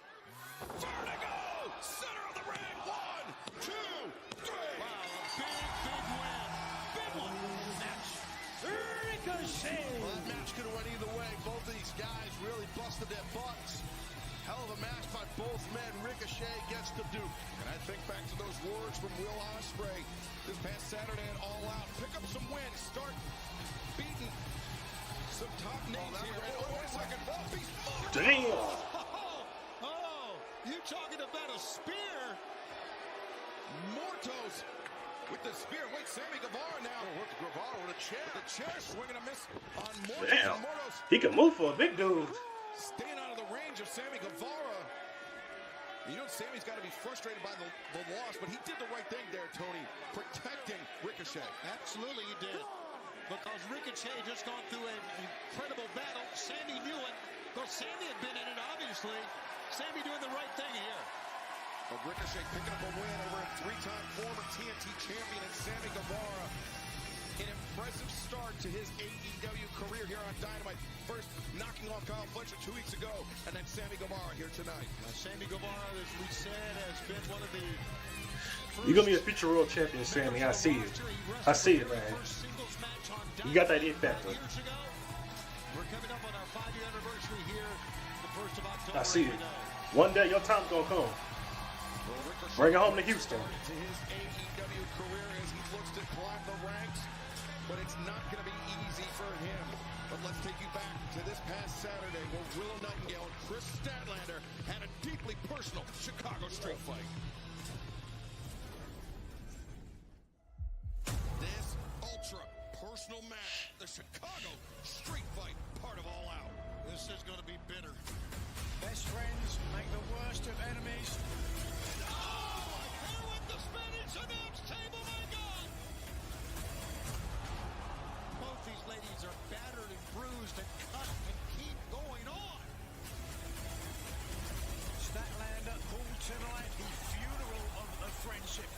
vertigo. Center of the ring. 1, 2, 3. Wow, a big win. Big one. Match. Ricochet. Well, that match could have went either way. Both of these guys really busted their butts. Hell of a match by both men. Ricochet gets the Duke. And I think back to those words from Will Ospreay this past Saturday at All Out. Pick up some wins. Start beating some top names here. Wait a second. Damn. Oh, you talking about a spear? Mortos with the spear. Wait, Sammy Guevara now. With Guevara with a chair. The chair swinging a miss on Mortos. Damn. Mortos He can move for a big dude. staying out of the range of Sammy Guevara. You know, Sammy's got to be frustrated by the loss, but he did the right thing there, Tony, protecting Ricochet. Absolutely he did. Because Ricochet just gone through an incredible battle. Sammy knew it. Well, Sammy had been in it, obviously. Sammy doing the right thing here. But Ricochet picking up a win over a 3-time former TNT champion in Sammy Guevara. An impressive start to his AEW career here on Dynamite. First, knocking off Kyle Fletcher 2 weeks ago, and then Sammy Guevara here tonight. Sammy Guevara, as we said, has been one of the You're gonna be a future world champion, Sammy. I see it. I see it, man. You got that it factor. We're coming up on our 5-year anniversary here, the 1st of October. I see it. One day your time's gonna come. Bring it home to Houston. To his AEW career as he looks to climb the ranks, but it's not going to be easy for him. But let's take you back to this past Saturday where Willow Nightingale and Chris Statlander had a deeply personal Chicago street fight. This ultra personal match, the Chicago street fight, part of All Out. This is going to be bitter. Best friends make the worst of enemies. The Spanish announce table, my God! Both these ladies are battered and bruised and cut and keep going on. Statlander called tonight the funeral of a friendship.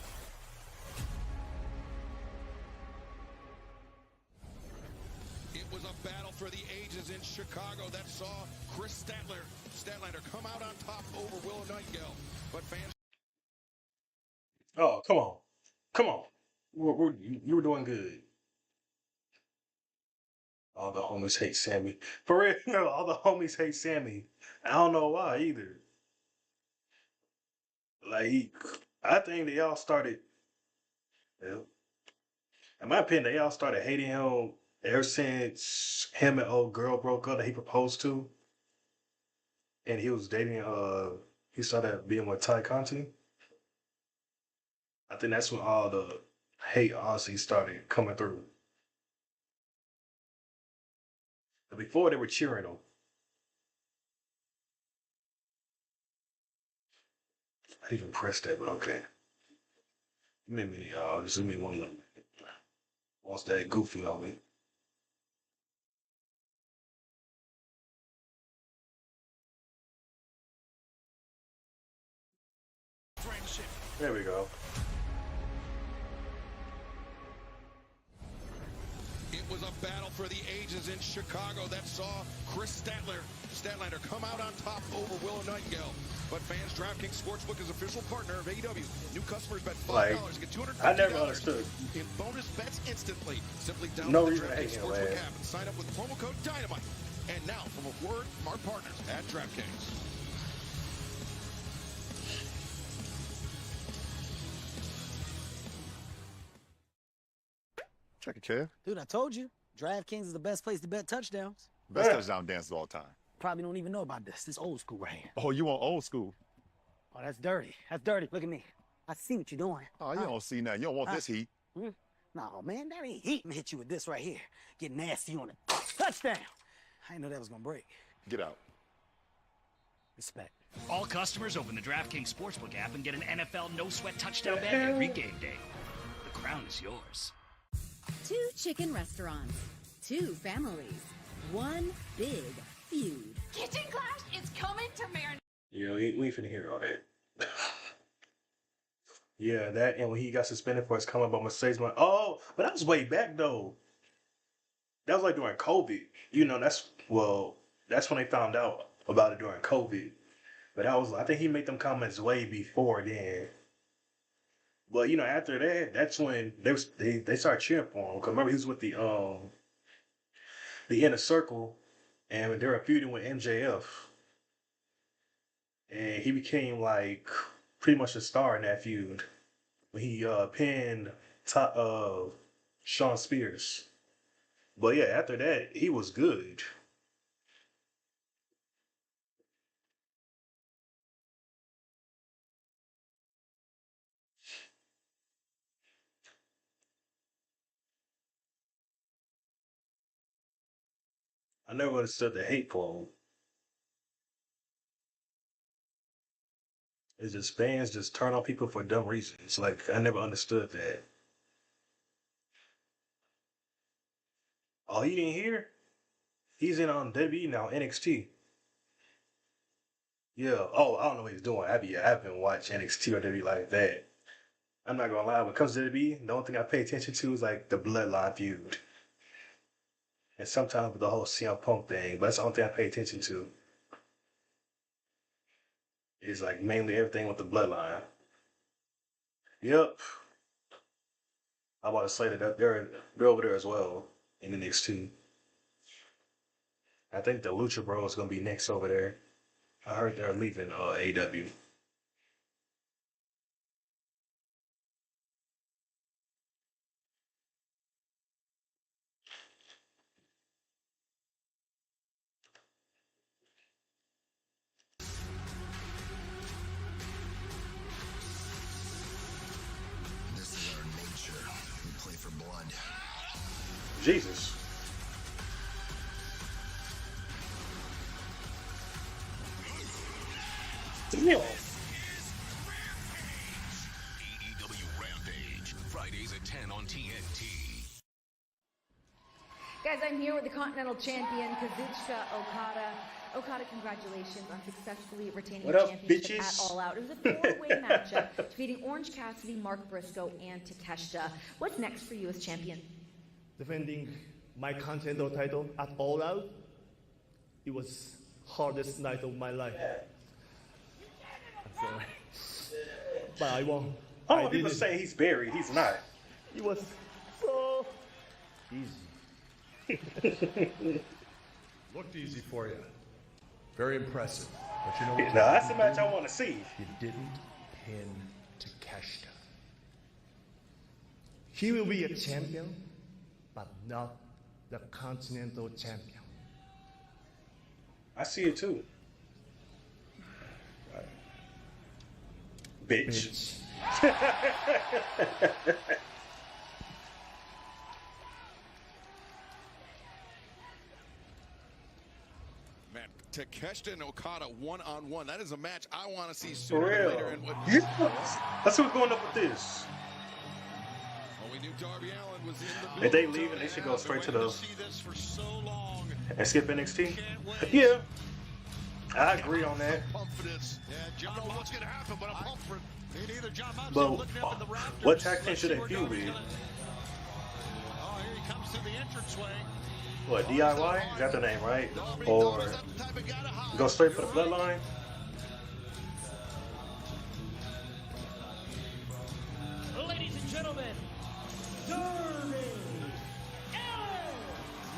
It was a battle for the ages in Chicago that saw Chris Statlander come out on top over Willow Nightingale. But fans... Oh, come on. Come on. You were doing good. All the homies hate Sammy. For real, no, all the homies hate Sammy. I don't know why either. Like, I think they all started, well, in my opinion, they all started hating him ever since him and old girl broke up that he proposed to. And he was dating, he started being with Ty Conti. I think that's when all the hate honestly started coming through. But before they were cheering him. I didn't even press that, but okay. Maybe just give me one of them. Wants that goofy on me. Friendship. There we go. It was a battle for the ages in Chicago that saw Chris Statlander come out on top over Willow Nightingale. But fans, DraftKings Sportsbook is official partner of AEW. New customers bet $5 Like, get $250 I never understood. in bonus bets instantly. Simply download No the reason to hate DraftKings him, Sportsbook man. app and sign up with promo code Dynamite. And now, from a word from our partners at DraftKings. Check it, Kev. Dude, I told you. DraftKings is the best place to bet touchdowns. Best touchdown dances all time. Probably don't even know about this. This old school right here. Oh, you want old school? Oh, that's dirty. That's dirty. Look at me. I see what you're doing. Oh, you don't see nothing. You don't want this heat. No, man, that ain't heat. I'm hit you with this right here. Get nasty on it. Touchdown. I didn't know that was going to break. Get out. Respect. All customers open the DraftKings Sportsbook app and get an NFL no-sweat touchdown bet every game day. The crown is yours. 2 chicken restaurants, 2 families, 1 big feud. Kitchen Clash is coming to Marin. You know, we ain't finna hear all that. Yeah, that and when he got suspended for his comment about Mercedes, oh, but that was way back though. That was like during COVID. That's when they found out about it during COVID. But I think he made them comments way before then. But after that, that's when they started cheering for him. Cause remember he was with the inner circle, and they were feuding with MJF, and he became like pretty much a star in that feud when he pinned Sean Spears. But yeah, after that, he was good. I never understood the hate for him. It's just fans just turn on people for dumb reasons. Like I never understood that. Oh, you didn't hear? He's in on WWE now, NXT. Yeah. Oh, I don't know what he's doing. I haven't watched NXT or WWE like that. I'm not gonna lie. When it comes to WWE, the only thing I pay attention to is like the Bloodline feud, and sometimes with the whole CM Punk thing. But that's the only thing I pay attention to. Is like mainly everything with the Bloodline. Yep. I'm about to say that they're over there as well in the NXT. I think the Lucha Bros is gonna be next over there. I heard they're leaving AW. This is our nature. We play for blood. Jesus. Damn. AEW Rampage. Fridays at 10 on TNT. Guys, I'm here with the Continental Champion, Kazuchika Okada. Okada, congratulations on successfully retaining What your up, championship bitches? at All Out. It was a four-way matchup defeating Orange Cassidy, Mark Briscoe, and Takeshita. What's next for you as champion? Defending my Continental title at All Out, it was hardest night of my life. I'm sorry. But I won. I don't know people say he's buried. He's not. It was so easy. Looked easy for you. Very impressive. But you know what? Now that's the match I want to see. You didn't pin Takeshita. He will be a champion, but not the Continental Champion. I see it too. Bitch. Man, Takeshita and Okada one-on-one. That is a match I want to see For sooner than real. later. And That's what's going up with this. well, we knew Darby Allin was in the If they leave, they should go straight to the See this for so long. and skip NXT. Yeah, I agree on that. Pump for this. Yeah, John I don't know what's going to happen, but I'm pumped for it. Me neither. John Moxley But looking up at the rafters. what tag team Let's should see they where feud Darby's with? gonna- Oh, here he comes through the entranceway. What, DIY? Is that the name, right? Or go straight for the Bloodline? Ladies and gentlemen, Darby Allin.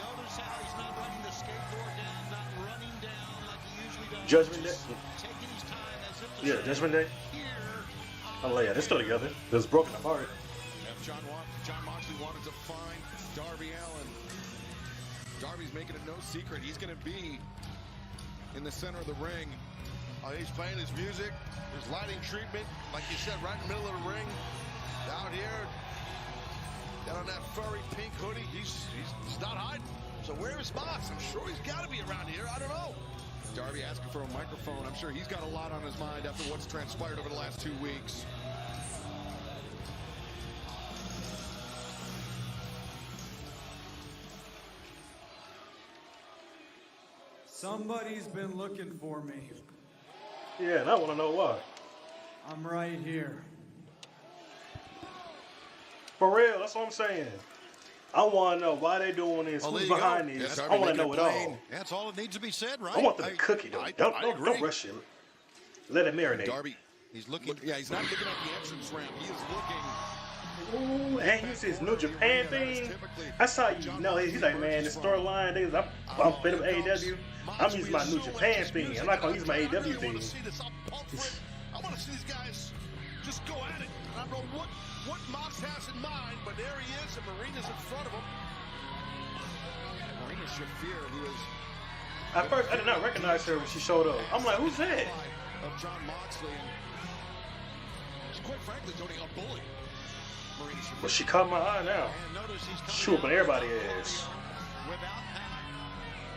Notice how he's not running the skateboard down, not running down like he usually does. Judgment Day? Just taking his time as if to Yeah, say, Judgment Day? Oh, yeah, they're still together. It was broken apart. John Moxley wanted to find Darby Allin. Darby's making it no secret. He's going to be in the center of the ring. Oh, he's playing his music, his lighting treatment, like you said, right in the middle of the ring. Down here, down on that furry pink hoodie, he's not hiding. So where's Mox? I'm sure he's got to be around here. I don't know. Darby asking for a microphone. I'm sure he's got a lot on his mind after what's transpired over the last 2 weeks. Somebody's been looking for me. Yeah, and I want to know why. I'm right here. For real, that's what I'm saying. I want to know why they doing this. Well, Who's there you behind go. this? Yes, I want to know it all. That's all that needs to be said, right? I want them to cook it. Don't rush it. Let it marinate. Darby, he's looking. Yeah, he's not looking at the entrance ramp. He is looking. Ooh, and he's his New Japan thing. I saw you know he's like, man, the storyline thing. I'm fit of AEW. I'm using my New Japan thing. I'm not gonna use my AEW thing. I want to see these guys just go at it. I don't know what Mox has in mind, but there he is, and Marina's in front of him. Marina Shafir, who is at first I did not recognize her when she showed up. I'm like, who's that? Of John Moxley, and quite frankly, Tony, a bully. Marina Shafir. But she caught my eye now. She whooping everybody's ass. Without Pat,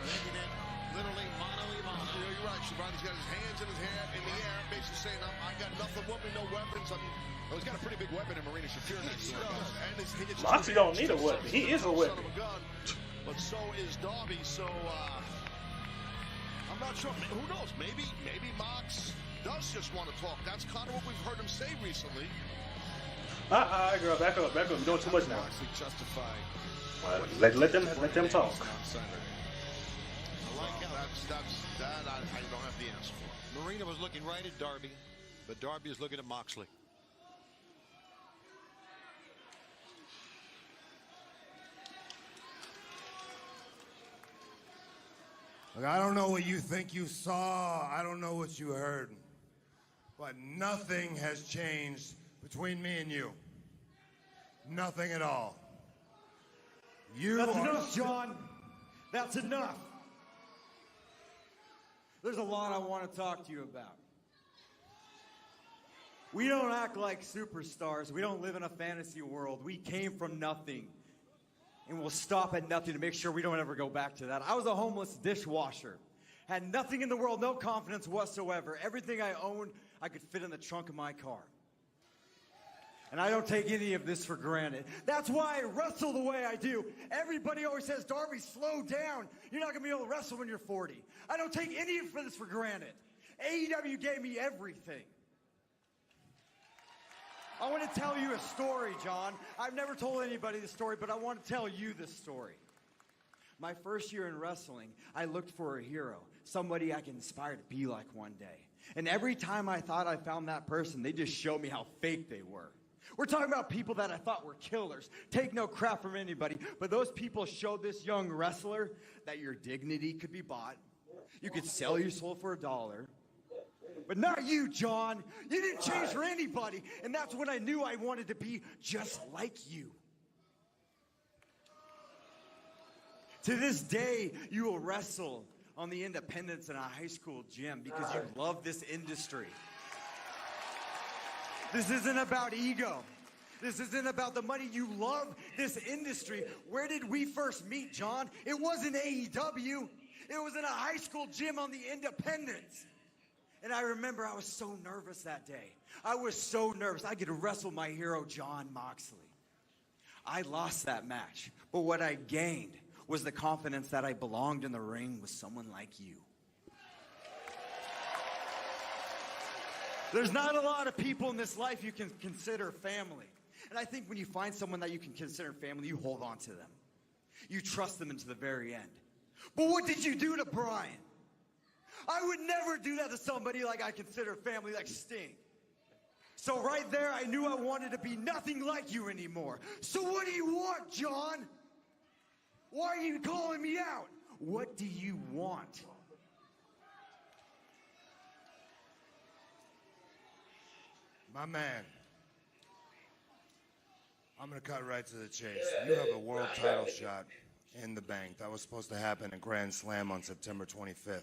making it literally mano a mano. You're right, Shivani's got his hands in his hair in the air, basically saying, I got nothing with me, no weapons. I mean, he's got a pretty big weapon in Marina Shafir next to him. Moxley don't need a weapon. He is a weapon. But so is Darby, so I'm not sure. Who knows? Maybe Mox does just want to talk. That's kind of what we've heard him say recently. Girl, back up. You're doing too much now. Moxley justified. Let them talk. I like that I don't have the answer for. Marina was looking right at Darby, but Darby is looking at Moxley. Look, I don't know what you think you saw. I don't know what you heard. But nothing has changed between me and you. Nothing at all. That's enough, John. That's enough. There's a lot I want to talk to you about. We don't act like superstars. We don't live in a fantasy world. We came from nothing. And we'll stop at nothing to make sure we don't ever go back to that. I was a homeless dishwasher. Had nothing in the world, no confidence whatsoever. Everything I owned, I could fit in the trunk of my car. And I don't take any of this for granted. That's why I wrestle the way I do. Everybody always says, Darby, slow down. You're not going to be able to wrestle when you're 40. I don't take any of this for granted. AEW gave me everything. I want to tell you a story, John. I've never told anybody this story, but I want to tell you this story. My first year in wrestling, I looked for a hero, somebody I can inspire to be like one day. And every time I thought I found that person, they just showed me how fake they were. We're talking about people that I thought were killers. Take no crap from anybody. But those people showed this young wrestler that your dignity could be bought. You could sell your soul for $1. But not you, John. You didn't change for anybody. And that's when I knew I wanted to be just like you. To this day, you will wrestle on the independents in a high school gym because you love this industry. This isn't about ego. This isn't about the money. You love this industry. Where did we first meet, John? It wasn't AEW. It was in a high school gym on the independents. And I remember I was so nervous that day. I was so nervous. I could wrestle my hero, John Moxley. I lost that match. But what I gained was the confidence that I belonged in the ring with someone like you. There's not a lot of people in this life you can consider family. And I think when you find someone that you can consider family, you hold on to them. You trust them into the very end. But what did you do to Brian? I would never do that to somebody like I consider family, like Sting. So right there, I knew I wanted to be nothing like you anymore. So what do you want, John? Why are you calling me out? What do you want? My man, I'm going to cut right to the chase. You have a world title shot in the bank. That was supposed to happen at Grand Slam on September 25th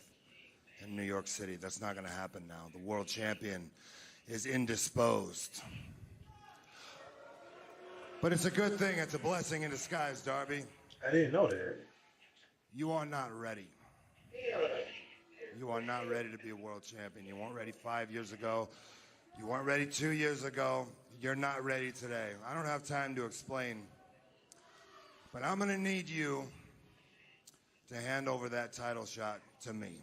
in New York City. That's not going to happen now. The world champion is indisposed. But it's a good thing. It's a blessing in disguise, Darby. I didn't know that. You are not ready. You are not ready to be a world champion. You weren't ready 5 years ago. You weren't ready 2 years ago. You're not ready today. I don't have time to explain. But I'm going to need you to hand over that title shot to me.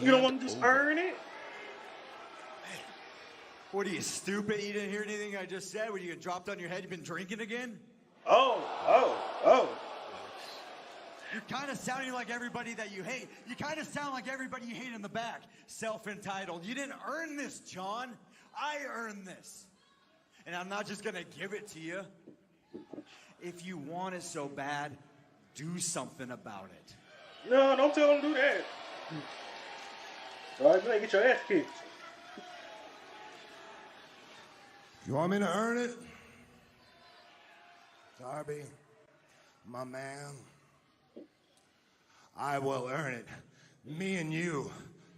You don't want to just earn it? What are you, stupid? You didn't hear anything I just said? Were you dropped on your head? You been drinking again? Oh. You're kind of sounding like everybody that you hate. You kind of sound like everybody you hate in the back. Self-entitled. You didn't earn this, John. I earned this. And I'm not just going to give it to you. If you want it so bad, do something about it. No, don't tell him to do that. All right, man, get your ass kicked. You want me to earn it? Darby, my man, I will earn it. Me and you,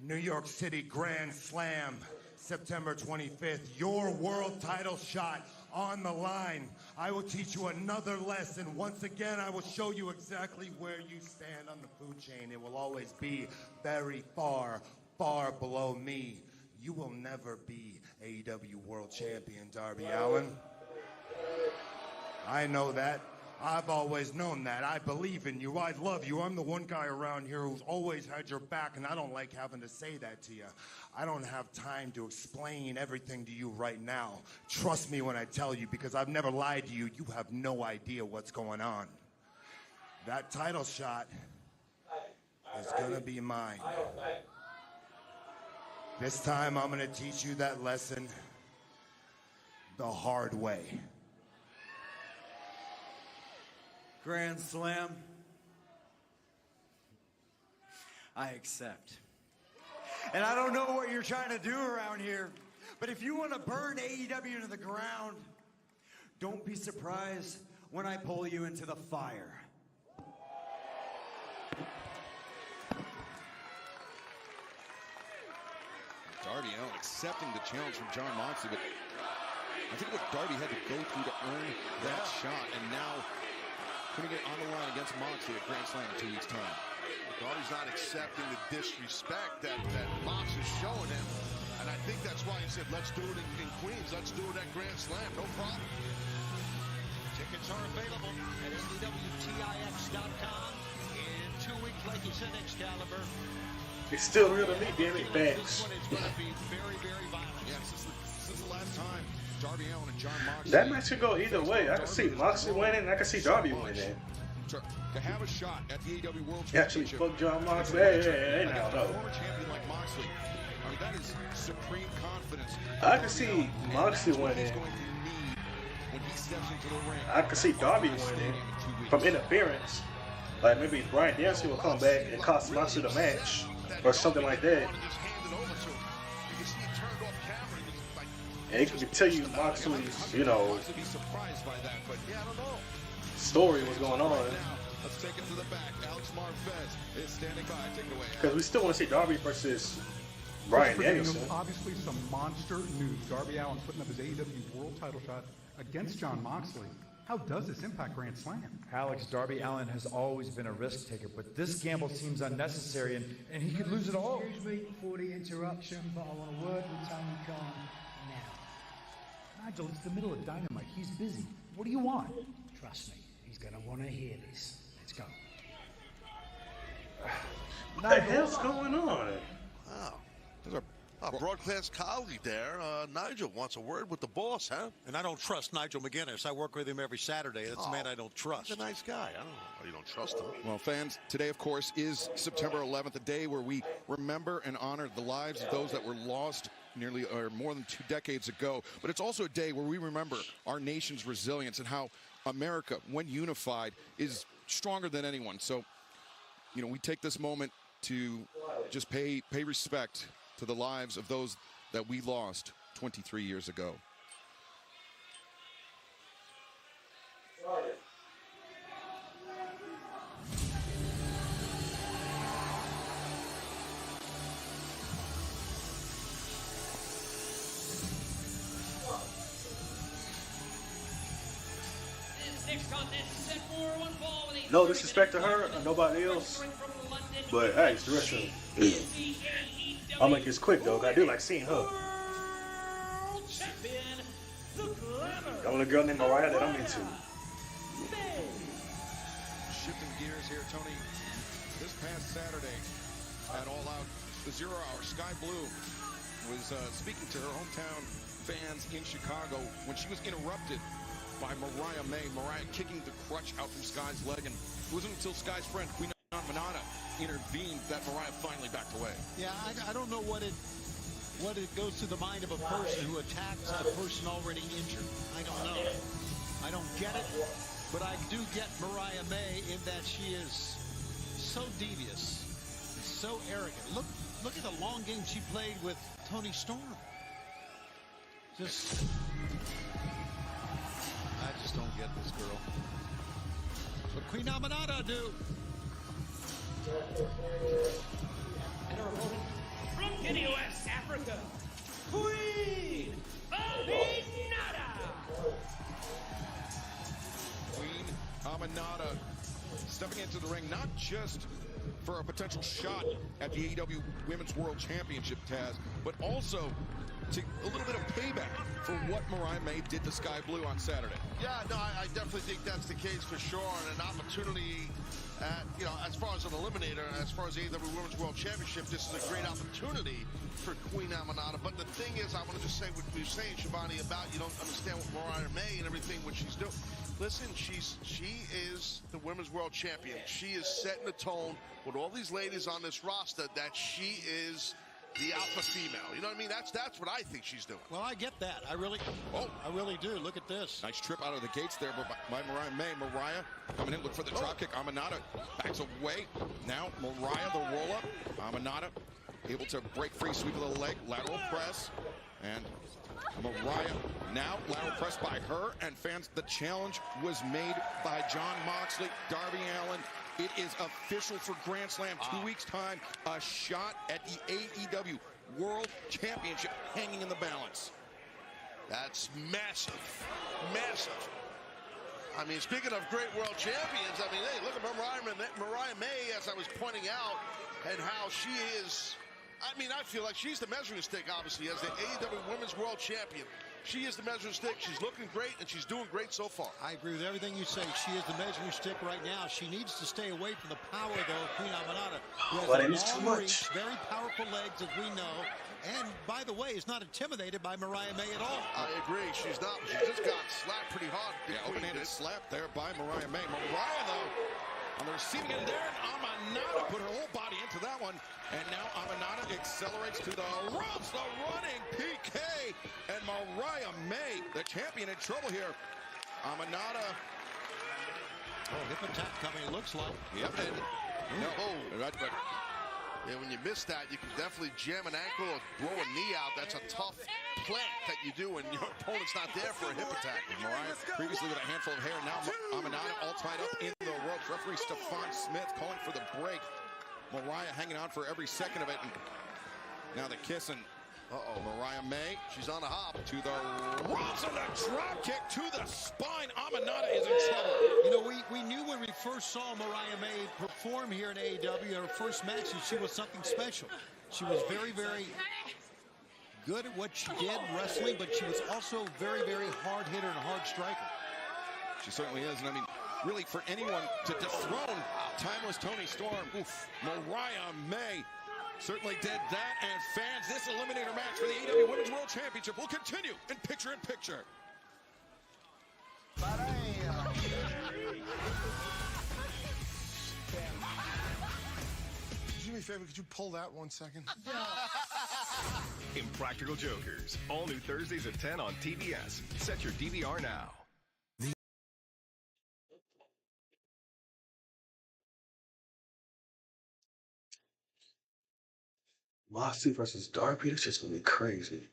New York City Grand Slam, September 25th, your world title shot on the line. I will teach you another lesson. Once again, I will show you exactly where you stand on the food chain. It will always be very far, far below me. You will never be AEW World Champion, Darby Allin. I know that. I've always known that. I believe in you. I love you. I'm the one guy around here who's always had your back, and I don't like having to say that to you. I don't have time to explain everything to you right now. Trust me when I tell you, because I've never lied to you. You have no idea what's going on. That title shot is going to be mine. This time I'm going to teach you that lesson the hard way. Grand Slam. I accept. And I don't know what you're trying to do around here, but if you want to burn AEW into the ground, don't be surprised when I pull you into the fire. Darby Allin accepting the challenge from Jon Moxley, but I think what Darby had to go through to earn that shot, and now putting it on the line against Moxley at Grand Slam in 2 weeks' time. Darby's not accepting the disrespect that Mox is showing him, and I think that's why he said, let's do it in Queens, let's do it at Grand Slam, no problem. Tickets are available at AEWTIX.com in 2 weeks, like you said, Excalibur. It's still real to me, damn it, thanks. It's going to be very, very violent. Yeah, since the last time Darby Allin and Jon Moxley. That match could go either way. I can see Moxley winning, and I can see Darby winning. To have a shot at the AEW World Actually, Championship. fuck Jon Moxley. Hey, now, A no. former champion like Moxley. I mean, that is supreme confidence. I can see Moxley winning. When he steps into the ring. I can see Darby winning from interference. Like maybe Bryan Dempsey will come back and cost Moxley the match, or something like that. And it could tell you Moxley's, story was going on. Let's take it to the back. Alex Marvez is standing by. Take it away. Because we still want to see Darby versus Bryan Danielson. Obviously, some monster news. Darby Allin putting up his AEW World Title shot against Jon Moxley. How does this impact Grand Slam? Alex, Darby Allin has always been a risk taker, but this gamble seems unnecessary, and he could lose it all. Excuse me for the interruption, but I want a word with Tony Khan now. Nigel, it's the middle of Dynamite. He's busy. What do you want? Trust me, he's going to want to hear this. Let's go. What the hell's going on? Wow. There's our broadcast colleague there. Nigel wants a word with the boss, huh? And I don't trust Nigel McGuinness. I work with him every Saturday. That's a man I don't trust. He's a nice guy. I don't know why you don't trust him. Well, fans, today, of course, is September 11th, a day where we remember and honor the lives of those that were lost nearly or more than 2 decades ago. But it's also a day where we remember our nation's resilience and how America, when unified, is stronger than anyone. So, we take this moment to just pay respect to the lives of those that we lost 23 years ago. No disrespect to her or nobody else, but hey, it's the wrestling. I'll make this quick though. I do like seeing her. The only girl named Mariah that I'm into. Shifting gears here, Tony. This past Saturday at All Out, the 0 Hour, Sky Blue was speaking to her hometown fans in Chicago when she was interrupted by Mariah May. Mariah kicking the crutch out from Sky's leg, and it wasn't until Sky's friend Queen Amanada intervened that Mariah finally backed away. Yeah, I don't know what it goes through the mind of a person who attacks a person already injured. I don't know. I don't get it, but I do get Mariah May in that she is so devious, so arrogant. Look at the long game she played with Toni Storm. I just don't get this girl. What Queen Amanada do? And her opponent from Guinea, West Africa, Queen Amanada. Queen Amanada stepping into the ring not just for a potential shot at the AEW Women's World Championship, Taz, but also to a little bit of payback for what Mariah May did to Sky Blue on Saturday. Yeah, no, I definitely think that's the case for sure, and an opportunity at, as far as an eliminator, as far as the AEW Women's World Championship, this is a great opportunity for Queen Amanada. But the thing is, I want to just say what you're saying, Shivani, about you don't understand what Mariah May and everything, what she's doing. Listen, she is the Women's World Champion. She is setting the tone with all these ladies on this roster that she is the alpha female. You know what I mean? That's what I think she's doing. Well, I get that. I really do. Look at this. Nice trip out of the gates there by Mariah May. Mariah coming in, look for the drop kick. Amanada backs away. Now Mariah, the roll-up. Amanada able to break free, sweep of the leg, lateral press. And Mariah now lateral press by her. And fans, the challenge was made by Jon Moxley, Darby Allin. It is official for Grand Slam. 2 weeks' time. A shot at the AEW World Championship hanging in the balance. That's massive. Massive. I mean, speaking of great world champions, I mean, hey, look at Mariah May, as I was pointing out, and how she is. I mean, I feel like she's the measuring stick, obviously, as the AEW Women's World Champion. She is the measuring stick. She's looking great, and she's doing great so far. I agree with everything you say. She is the measuring stick right now. She needs to stay away from the power, though, of Queen Amanada, who has a long reach, very powerful legs, as we know. And, by the way, is not intimidated by Mariah May at all. I agree. She's not. She just got slapped pretty hard. Yeah, open-handed slap there by Mariah May. Mariah, though, on the receiving end there, and Amanada put her whole body into that one. And now Amanada accelerates to the ropes, the running PK. And Mariah May, the champion, in trouble here. Amanada. Oh, hip attack coming, it looks like. Yep, and no. Right, but yeah, when you miss that, you can definitely jam an ankle or blow a knee out. That's a tough plant that you do when your opponent's not there for a hip attack. Mariah previously with a handful of hair, now Amanada all tied up in the ropes. Referee Stephon Smith calling for the break. Mariah hanging on for every second of it. And now the kiss, and Mariah May, she's on a hop to the ropes, and a drop kick to the spine. Amanada is in trouble. You know, we knew when we first saw Mariah May perform here in AEW, her first match, that she was something special. She was very, very good at what she did, wrestling, but she was also very, very hard hitter and hard striker. She certainly is, and I mean, really, for anyone to dethrone timeless Toni Storm, Mariah May certainly did that. And fans, this eliminator match for the AEW Women's World Championship will continue in picture-in-picture. Do me a favor, could you pull that 1 second? Impractical Jokers, all new Thursdays at 10 on TBS. Set your DVR now. Moxley versus Darby, that's just gonna be crazy.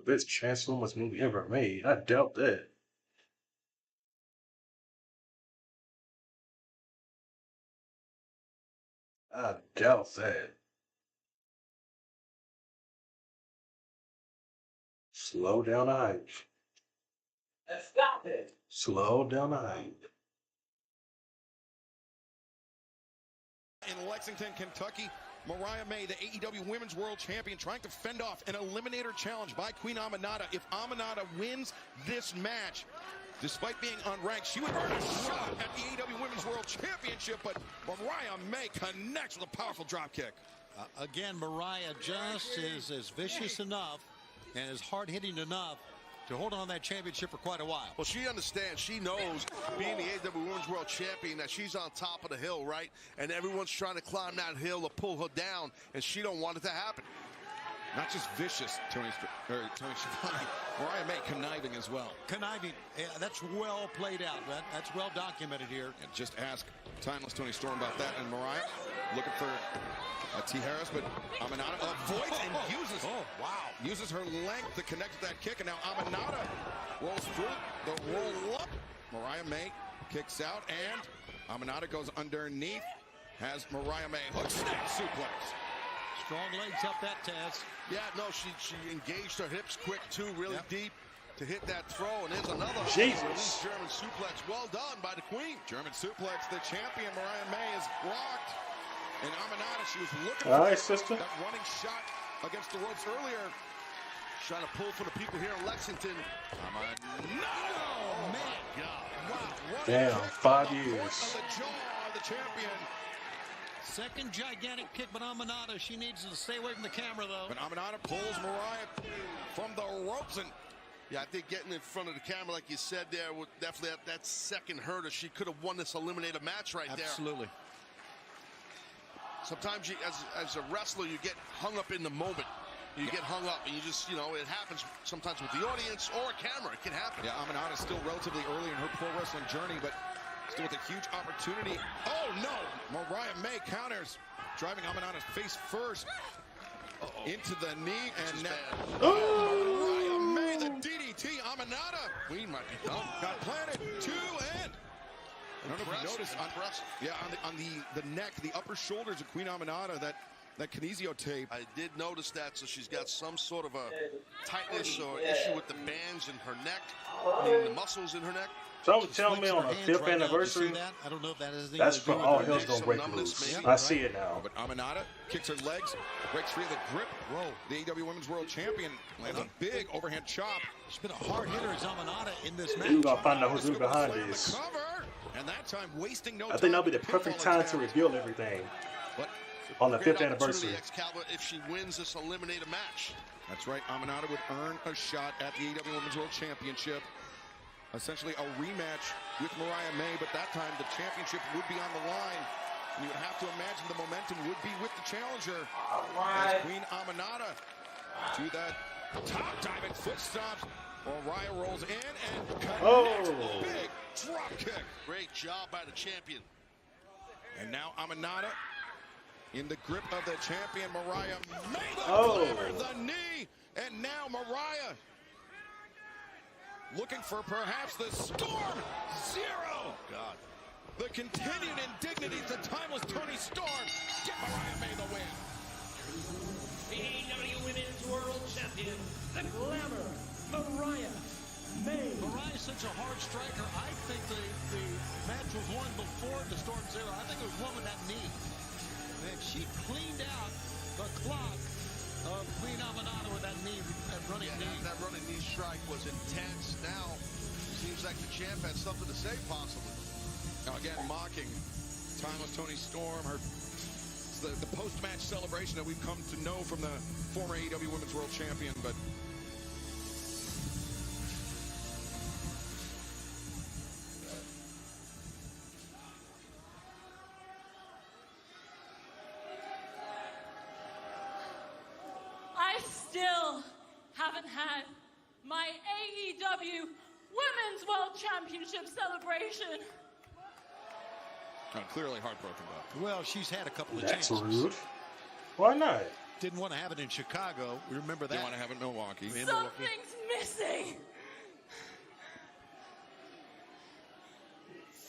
The best Transformers movie ever made. I doubt that. I doubt that. Slow down the hype. Stop it. Slow down the hype. In Lexington, Kentucky, Mariah May, the AEW Women's World Champion, trying to fend off an eliminator challenge by Queen Aminata. If Aminata wins this match, despite being unranked, she would earn a shot at the AEW Women's World Championship, but Mariah May connects with a powerful dropkick. Again, Mariah just is vicious enough and is hard-hitting enough to hold on that championship for quite a while. Well, she understands. She knows, being the AEW Women's World Champion, that she's on top of the hill, right? And everyone's trying to climb that hill to pull her down, and she don't want it to happen. Not just vicious, Tony Schiavone. Mariah May conniving as well. Conniving, yeah, that's well played out. That's well documented here. And just ask Timeless Tony Storm about that. And Mariah looking for T. Harris, but Aminata avoids and uses her length to connect with that kick. And now Aminata rolls through the roll up. Mariah May kicks out, and Aminata goes underneath. Has Mariah May hook snap suplex. Strong legs up that, Taz. Yeah, no, she engaged her hips quick, too, really deep to hit that throw. And there's another Jesus. German suplex. Well done by the Queen. German suplex. The champion, Mariah May, is blocked. And Aminata, she was looking All for right, sister. that running shot against the ropes earlier. Trying to pull for the people here in Lexington. Oh, my God. Wow. Damn, 5 years. Of the jaw of the champion. Second gigantic kick, but Aminata, she needs to stay away from the camera, though. But Aminata pulls Mariah from the ropes. And yeah, I think getting in front of the camera, like you said there, would definitely that second hurt her. She could have won this eliminator match right there. Absolutely. Sometimes you, as a wrestler, you get hung up in the moment. You get hung up, and you just, it happens sometimes with the audience or a camera. It can happen. Yeah, Aminata's still relatively early in her pro wrestling journey, but still with a huge opportunity. Oh, no! Mariah May counters, driving Aminata's face first into the knee, and now Mariah May, the DDT. Aminata, Queen might be done. got planted, 2 and I don't know if you noticed on the neck, the upper shoulders of Queen Aminata, that kinesio tape. I did notice that, so she's got some sort of a tightness or issue with the bands in her neck, the muscles in her neck. So telling me on the 5th anniversary, I don't know if that is that's for all hell's gonna break loose. I see it now. But Aminata kicks her legs, breaks free of the grip. Whoa. The AEW Women's World Champion lands a big overhand chop. She's been a hard hitter as Aminata in this match. We're gonna find out who's behind this. And that time wasting no I think that'll be the perfect time to reveal everything. But on the 5th anniversary. Excalibur, if she wins this eliminator match. That's right. Aminata would earn a shot at the AEW Women's World Championship. Essentially a rematch with Mariah May, but that time the championship would be on the line. And you would have to imagine the momentum would be with the challenger. As Queen Aminata to that top diving foot stops. Mariah rolls in and connects with a big drop kick. Great job by the champion. And now Aminata in the grip of the champion, Mariah May. The knee. And now Mariah looking for perhaps the Storm Zero. God. The continued indignities, the timeless Tony Storm. Get Mariah May the win. The AEW Women's World Champion, the Glamour, Mariah May. Mariah's such a hard striker. I think the match was won before the Storm Zero. I think it was won with that knee. And she cleaned out the clock of Queen Aminata with that knee, that running knee. That running knee strike was intense. Now, seems like the champ had something to say, possibly. Now again, mocking timeless Tony Storm, the post-match celebration that we've come to know from the former AEW Women's World Champion, but I still haven't had my AEW Women's World Championship celebration. clearly heartbroken about. Well, she's had a couple of That's chances. rude. Why not? Didn't want to have it in Chicago. We remember that. Didn't want to have it in Milwaukee. Something's missing.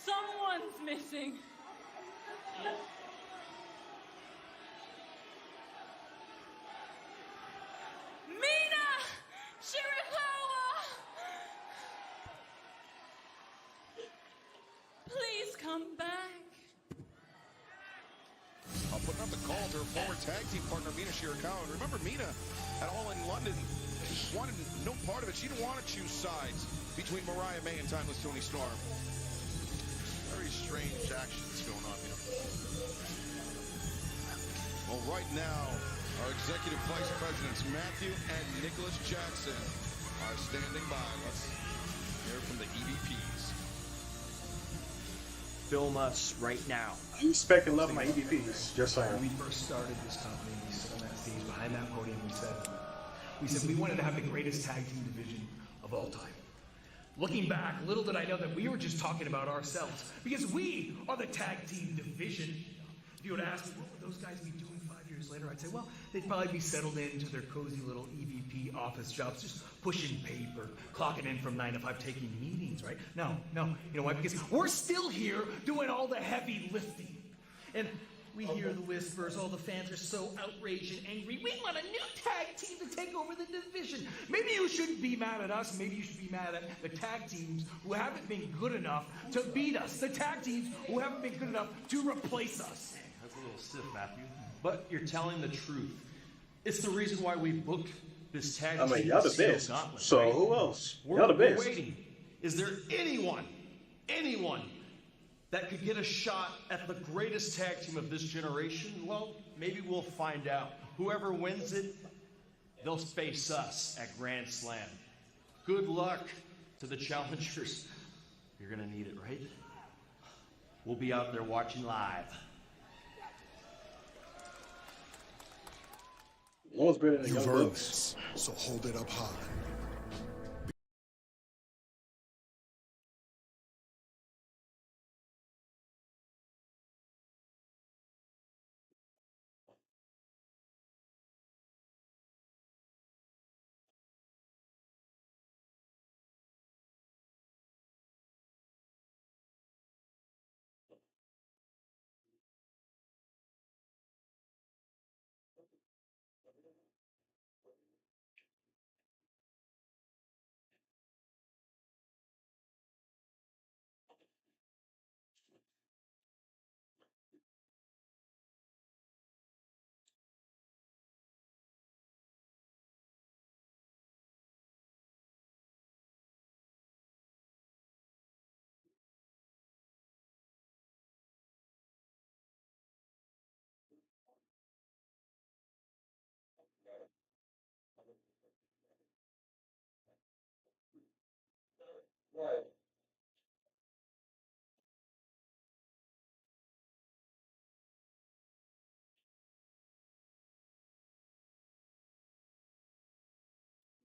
Someone's missing. Mina Shirakawa! Please come back. Putting up the call to her former tag team partner, Mina Shirakawa. And remember, Mina at All in London wanted no part of it. She didn't want to choose sides between Mariah May and Timeless Toni Storm. Very strange actions going on here. Well, right now, our executive vice presidents, Matthew and Nicholas Jackson, are standing by. Let's hear from the EVPs. Film us right now. I respect and love my EVPs. Just saying. When we first started this company, we stood on that stage behind that podium. We said we wanted to have the greatest tag team division of all time. Looking back, little did I know that we were just talking about ourselves, because we are the tag team division. If you would ask me, what would those guys be doing 5 years later? I'd say, well, they'd probably be settled into their cozy little EVP office jobs, just pushing paper, clocking in from 9 to 5, taking meetings, right? No. You know why? Because we're still here doing all the heavy lifting. And we hear the whispers, oh, the fans are so outraged and angry. We want a new tag team to take over the division. Maybe you shouldn't be mad at us. Maybe you should be mad at the tag teams who haven't been good enough to beat us. The tag teams who haven't been good enough to replace us. That's a little stiff, Matthew. But you're telling the truth. It's the reason why we booked this tag team. I mean, y'all the best. Gauntlet, So right? who else? We're Y'all the best. waiting. Is there anyone that could get a shot at the greatest tag team of this generation? Well, maybe we'll find out. Whoever wins it, they'll face us at Grand Slam. Good luck to the challengers. You're gonna need it, right? We'll be out there watching live. No one's better than You've Young earned Bucks. this, so hold it up high.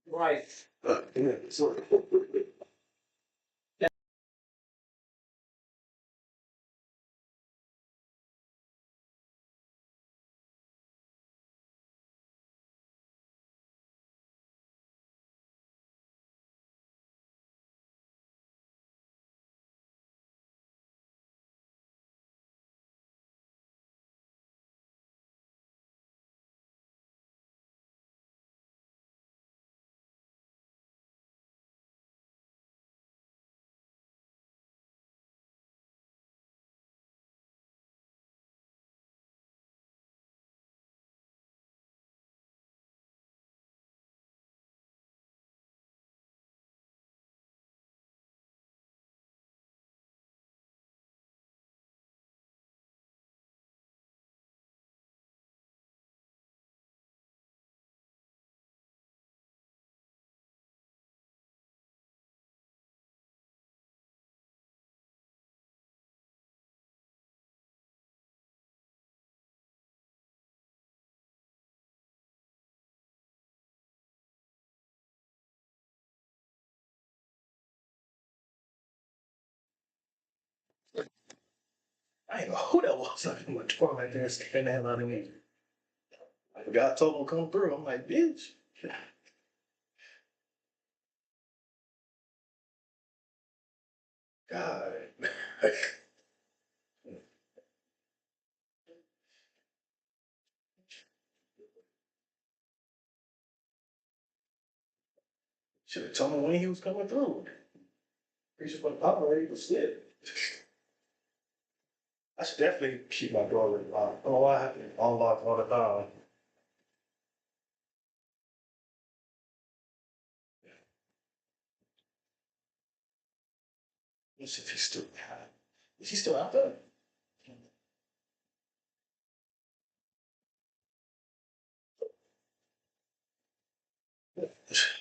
Right. So, I ain't know who that was. I'm like, right there, scaring the hell out of me. The guy told him to come through. I'm like, bitch. God. Should have told him when he was coming through. He should put the power ready to slip. I should definitely keep my door locked. I don't know why I have to unlock all the time. Let's see if he's still. Is he still out there?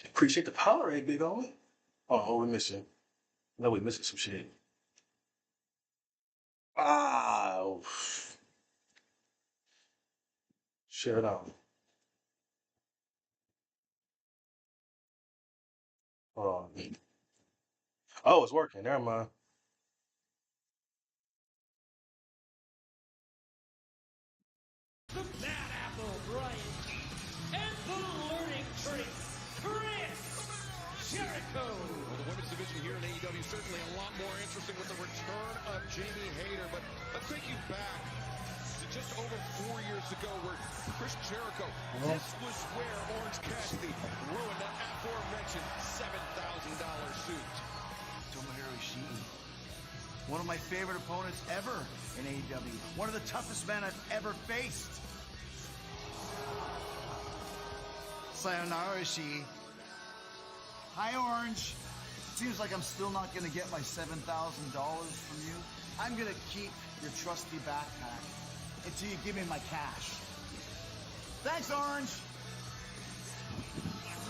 Appreciate the power, big homie. Oh, we're missing. No, we're missing some shit. Ah, shut it off. Hold on. Oh, it's working. Never mind. The Bad Apple, Brian Keith, and the Learning Tree, Chris Jericho. Well, the women's division here in AEW certainly a lot more interesting with the return of Jamie Hayter. But let's take you back to just over 4 years ago where Chris Jericho, this was where Orange Cassidy ruined that aforementioned $7,000 suit. Tomohiro Ishii. One of my favorite opponents ever in AEW. One of the toughest men I've ever faced. Sayonara, Ishii. Hi, Orange. Seems like I'm still not going to get my $7,000 from you. I'm going to keep your trusty backpack until you give me my cash. Thanks, Orange.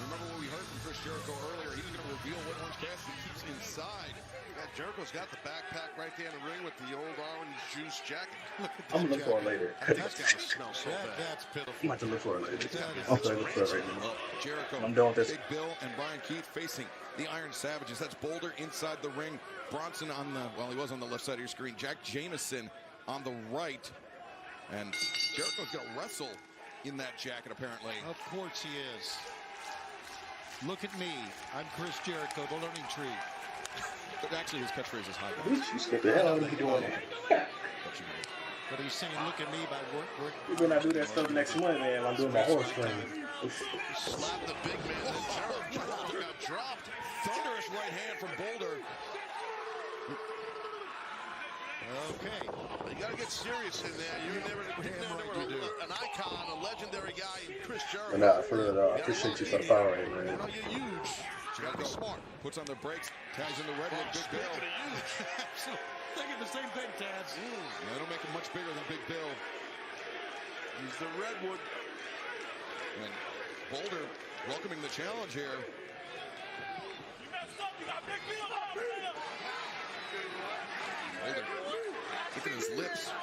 Remember what we heard from Chris Jericho earlier? He was going to reveal what Orange Cassidy keeps inside. Yeah, Jericho's got the backpack right there in the ring with the old orange juice jacket. I'm gonna look for it later. That's gotta smell so bad. That's pitiful. I'm about to look for it later. I'm gonna look for it right now. Jericho, I'm done with this. Big Bill and Brian Keith facing the Iron Savages. That's Boulder inside the ring. Bronson on the, well, he was on the left side of your screen. Jack Jameson on the right. And Jericho's gonna wrestle in that jacket, apparently. Of course he is. Look at me. I'm Chris Jericho, the Learning Tree. But actually, his catchphrase is high. You skipped the hell out of me doing that. But he's saying, look at me by work. You're gonna do that stuff next month, man. I'm doing my horse thing. Slap the big man, and Jericho got dropped. Thunderous right hand from Boulder. Okay. You gotta get serious in there. You're never an icon, a legendary guy in Chris Jericho. Nah, for real, I appreciate you for the power, man. You know, you're huge. You gotta be smart. Puts on the brakes, tags in the red with Big Bill. Thinking the same thing, Taz. That'll make him much bigger than Big Bill. He's the Redwood. And Boulder welcoming the challenge here. You messed up. You got Big Bill. Boulder, look at his lips.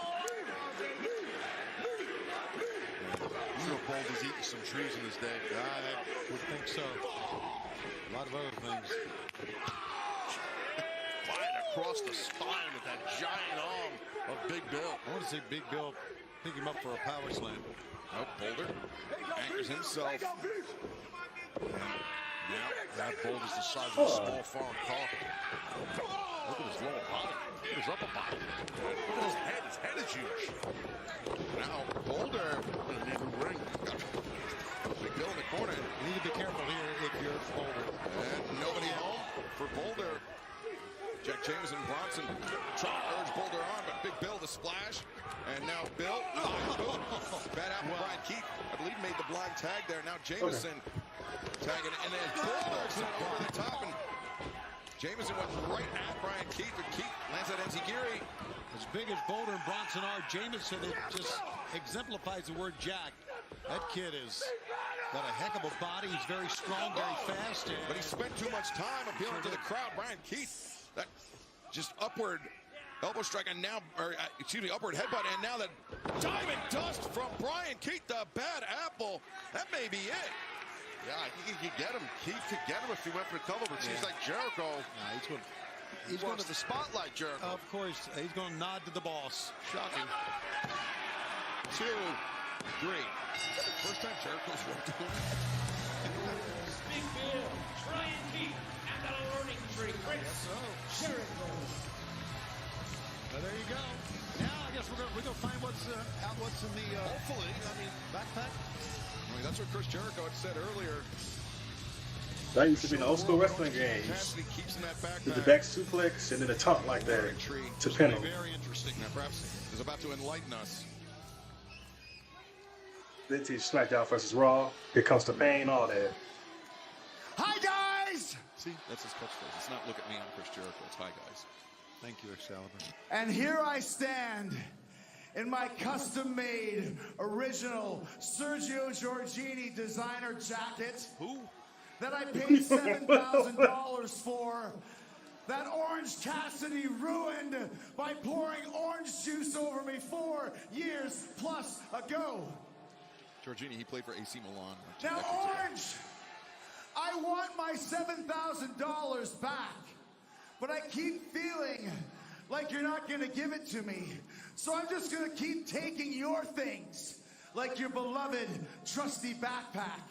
I'm sure Boulder's eating some trees in his day. I would think so. A lot of other things. Flying across the spine with that giant arm of Big Bill. I want to see Big Bill pick him up for a power slam. Nope, Boulder anchors himself. And now that Boulder's the size of a small foreign car. Look at his lower body. Look at his upper body. Look at his head. His head is huge. Now Boulder in a new ring. Big Bill in the corner. You need to be careful here if you're Boulder. And nobody home for Boulder. Jack Jameson, Bronson trying to urge Boulder on, but Big Bill the splash. And now Bill, bad apple Brian Keith, I believe made the blind tag there. Now Jameson tagging, and then Boulder sent over the top, and Jameson went right at Brian Keith, and Keith lands that enziguri. As big as Boulder and Bronson are, Jameson, it just exemplifies the word jacked. That kid is got a heck of a body. He's very strong, very fast. But he spent too much time appealing to the crowd. Brian Keith, that just upward elbow strike, and now, upward headbutt, and now that diamond dust from Brian Keith, the bad apple. That may be it. Yeah, I think he could get him. Keith could get him if he went for the cover, but it seems like Jericho. He's going to the spotlight, Jericho. Of course, he's going to nod to the boss. Shocking. 2. Three. Is that the first time Jericho's worked on it? Big Bill, Brian Keith, and the learning tree, Chris Jericho. Well, there you go. Now I guess we're gonna find what's in the Hopefully, I mean, backpack. I mean, that's what Chris Jericho had said earlier. That used to be in the old school wrestling games. Cassidy keeps in that backpack. With the back suplex and then a taunt like that to pin him. Very interesting. Now, perhaps is about to enlighten us. Then teach SmackDown versus Raw. Here comes the pain, all that. Hi, guys! See, that's his catchphrase. It's not look at me, I'm Chris Jericho. It's hi, guys. Thank you, Excalibur. And here I stand in my custom-made, original Sergio Giorgini designer jacket. Who? That I paid $7,000 for. That Orange Cassidy ruined by pouring orange juice over me 4 years plus ago. Giorgini, he played for AC Milan. Now, Orange, I want my $7,000 back, but I keep feeling like you're not going to give it to me. So I'm just going to keep taking your things, like your beloved trusty backpack.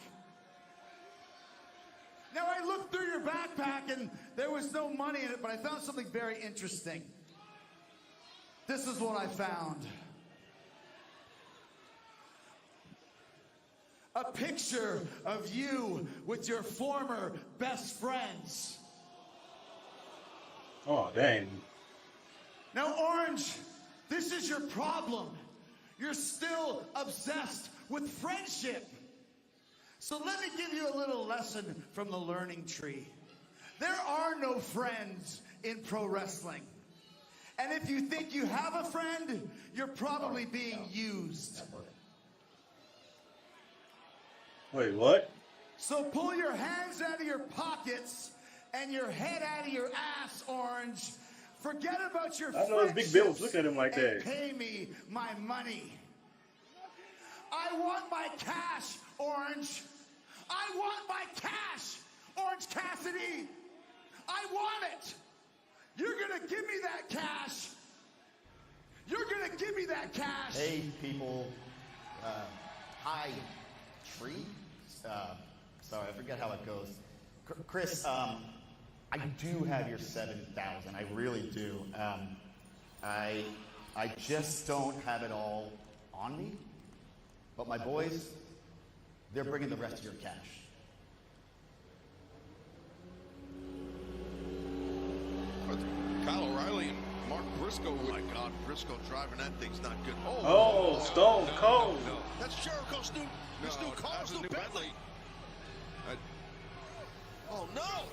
Now, I looked through your backpack and there was no money in it, but I found something very interesting. This is what I found. A picture of you with your former best friends. Oh, dang. Now, Orange, this is your problem. You're still obsessed with friendship. So let me give you a little lesson from the learning tree. There are no friends in pro wrestling. And if you think you have a friend, you're probably being used. Wait, what? So pull your hands out of your pockets and your head out of your ass, Orange. Forget about your I know his big Bill was looking at him like that. Pay me my money. I want my cash, Orange. I want my cash, Orange Cassidy. I want it. You're going to give me that cash. You're going to give me that cash. Hey, people. Hi, tree. Sorry, I forget how it goes. Chris, I do have your 7,000. I really do. I just don't have it all on me. But my boys, they're bringing the rest of your cash. Kyle O'Reilly and Mark Briscoe. Oh my God, Briscoe driving that thing's not good. Oh, Stone Cold. That's Jericho's new, his new car, his new Bentley. Oh no!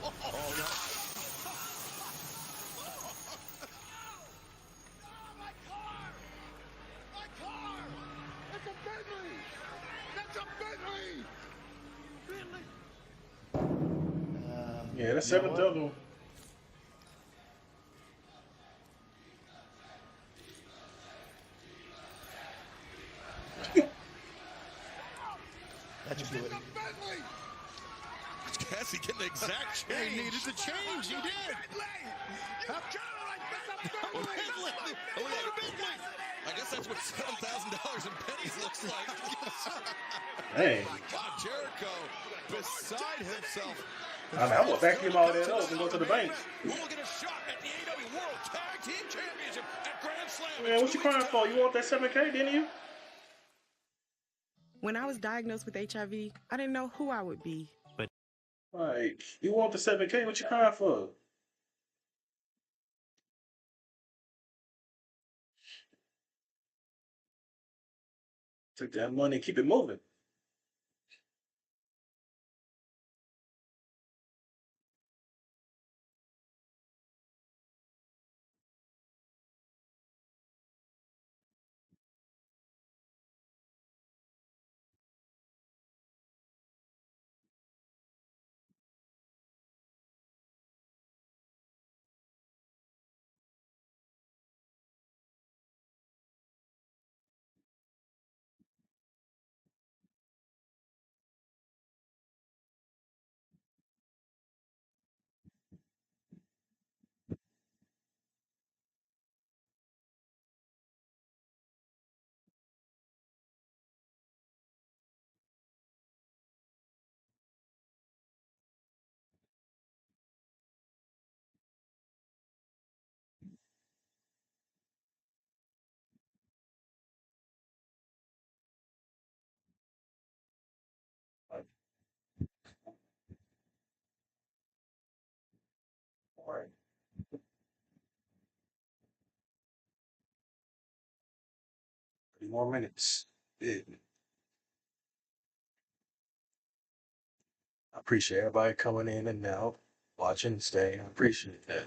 Oh no! My car! My car! It's a Bentley! That's a Bentley! Yeah, that's 7,000. That should do it. Cassie getting the exact change. He needed the change. He did. I guess that's what $7,000 in pennies looks like. Hey. Wow, Jericho beside himself. I mean, I'm going to vacuum all that up and go to the bank. Who will get a shot at the AEW World Tag Team Championship at Grand Slam? Man, what you crying for? You want that 7K, didn't you? When I was diagnosed with HIV, I didn't know who I would be. Like, you want the 7K? What you crying for? Take that money and keep it moving. 30 more minutes. Yeah. I appreciate everybody coming in and out, watching, staying. I appreciate that.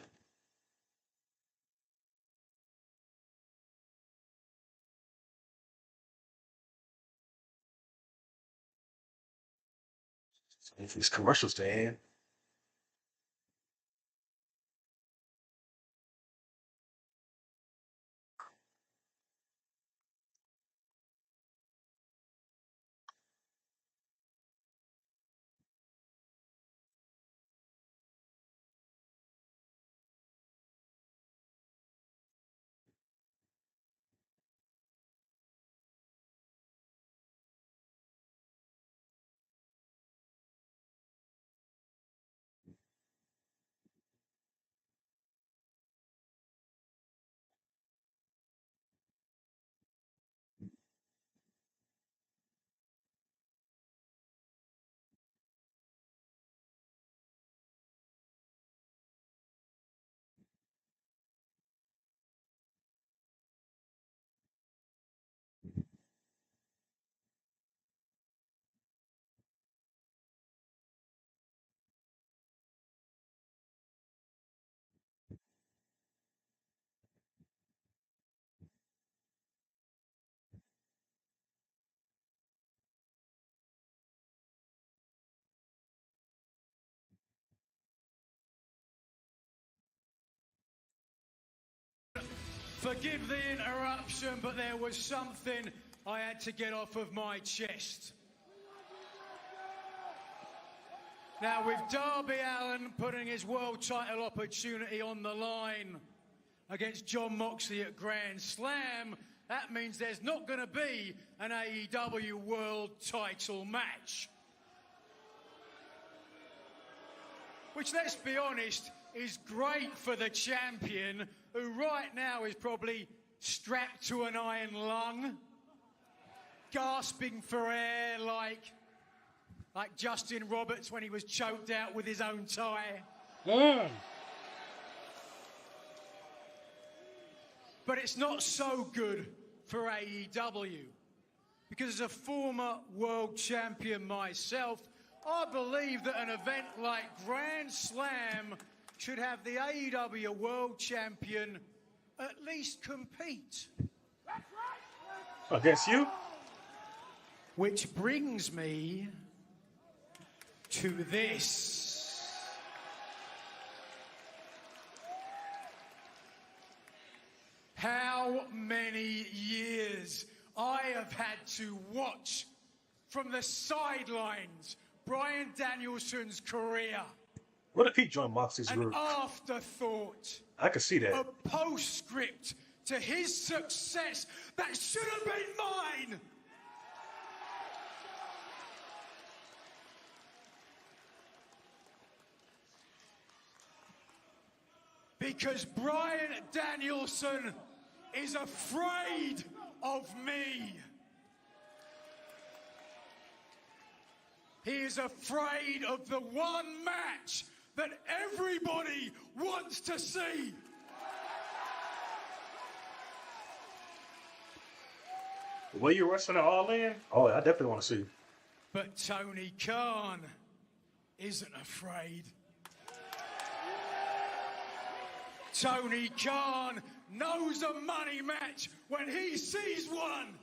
If these commercials to end. Forgive the interruption, but there was something I had to get off of my chest. Now, with Darby Allin putting his world title opportunity on the line against Jon Moxley at Grand Slam, that means there's not going to be an AEW world title match. Which, let's be honest, is great for the champion, who right now is probably strapped to an iron lung, gasping for air like Justin Roberts when he was choked out with his own tie. But it's not so good for AEW, because as a former world champion myself, I believe that an event like Grand Slam should have the AEW World Champion at least compete. Against you? Which brings me to this. How many years I have had to watch from the sidelines Bryan Danielson's career. What if he joined Moxley's An group? afterthought. I could see that. A postscript to his success that should have been mine. Because Bryan Danielson is afraid of me. He is afraid of the one match that everybody wants to see. The way you're wrestling it all in? Oh, I definitely want to see. But Tony Khan isn't afraid. Tony Khan knows a money match when he sees one.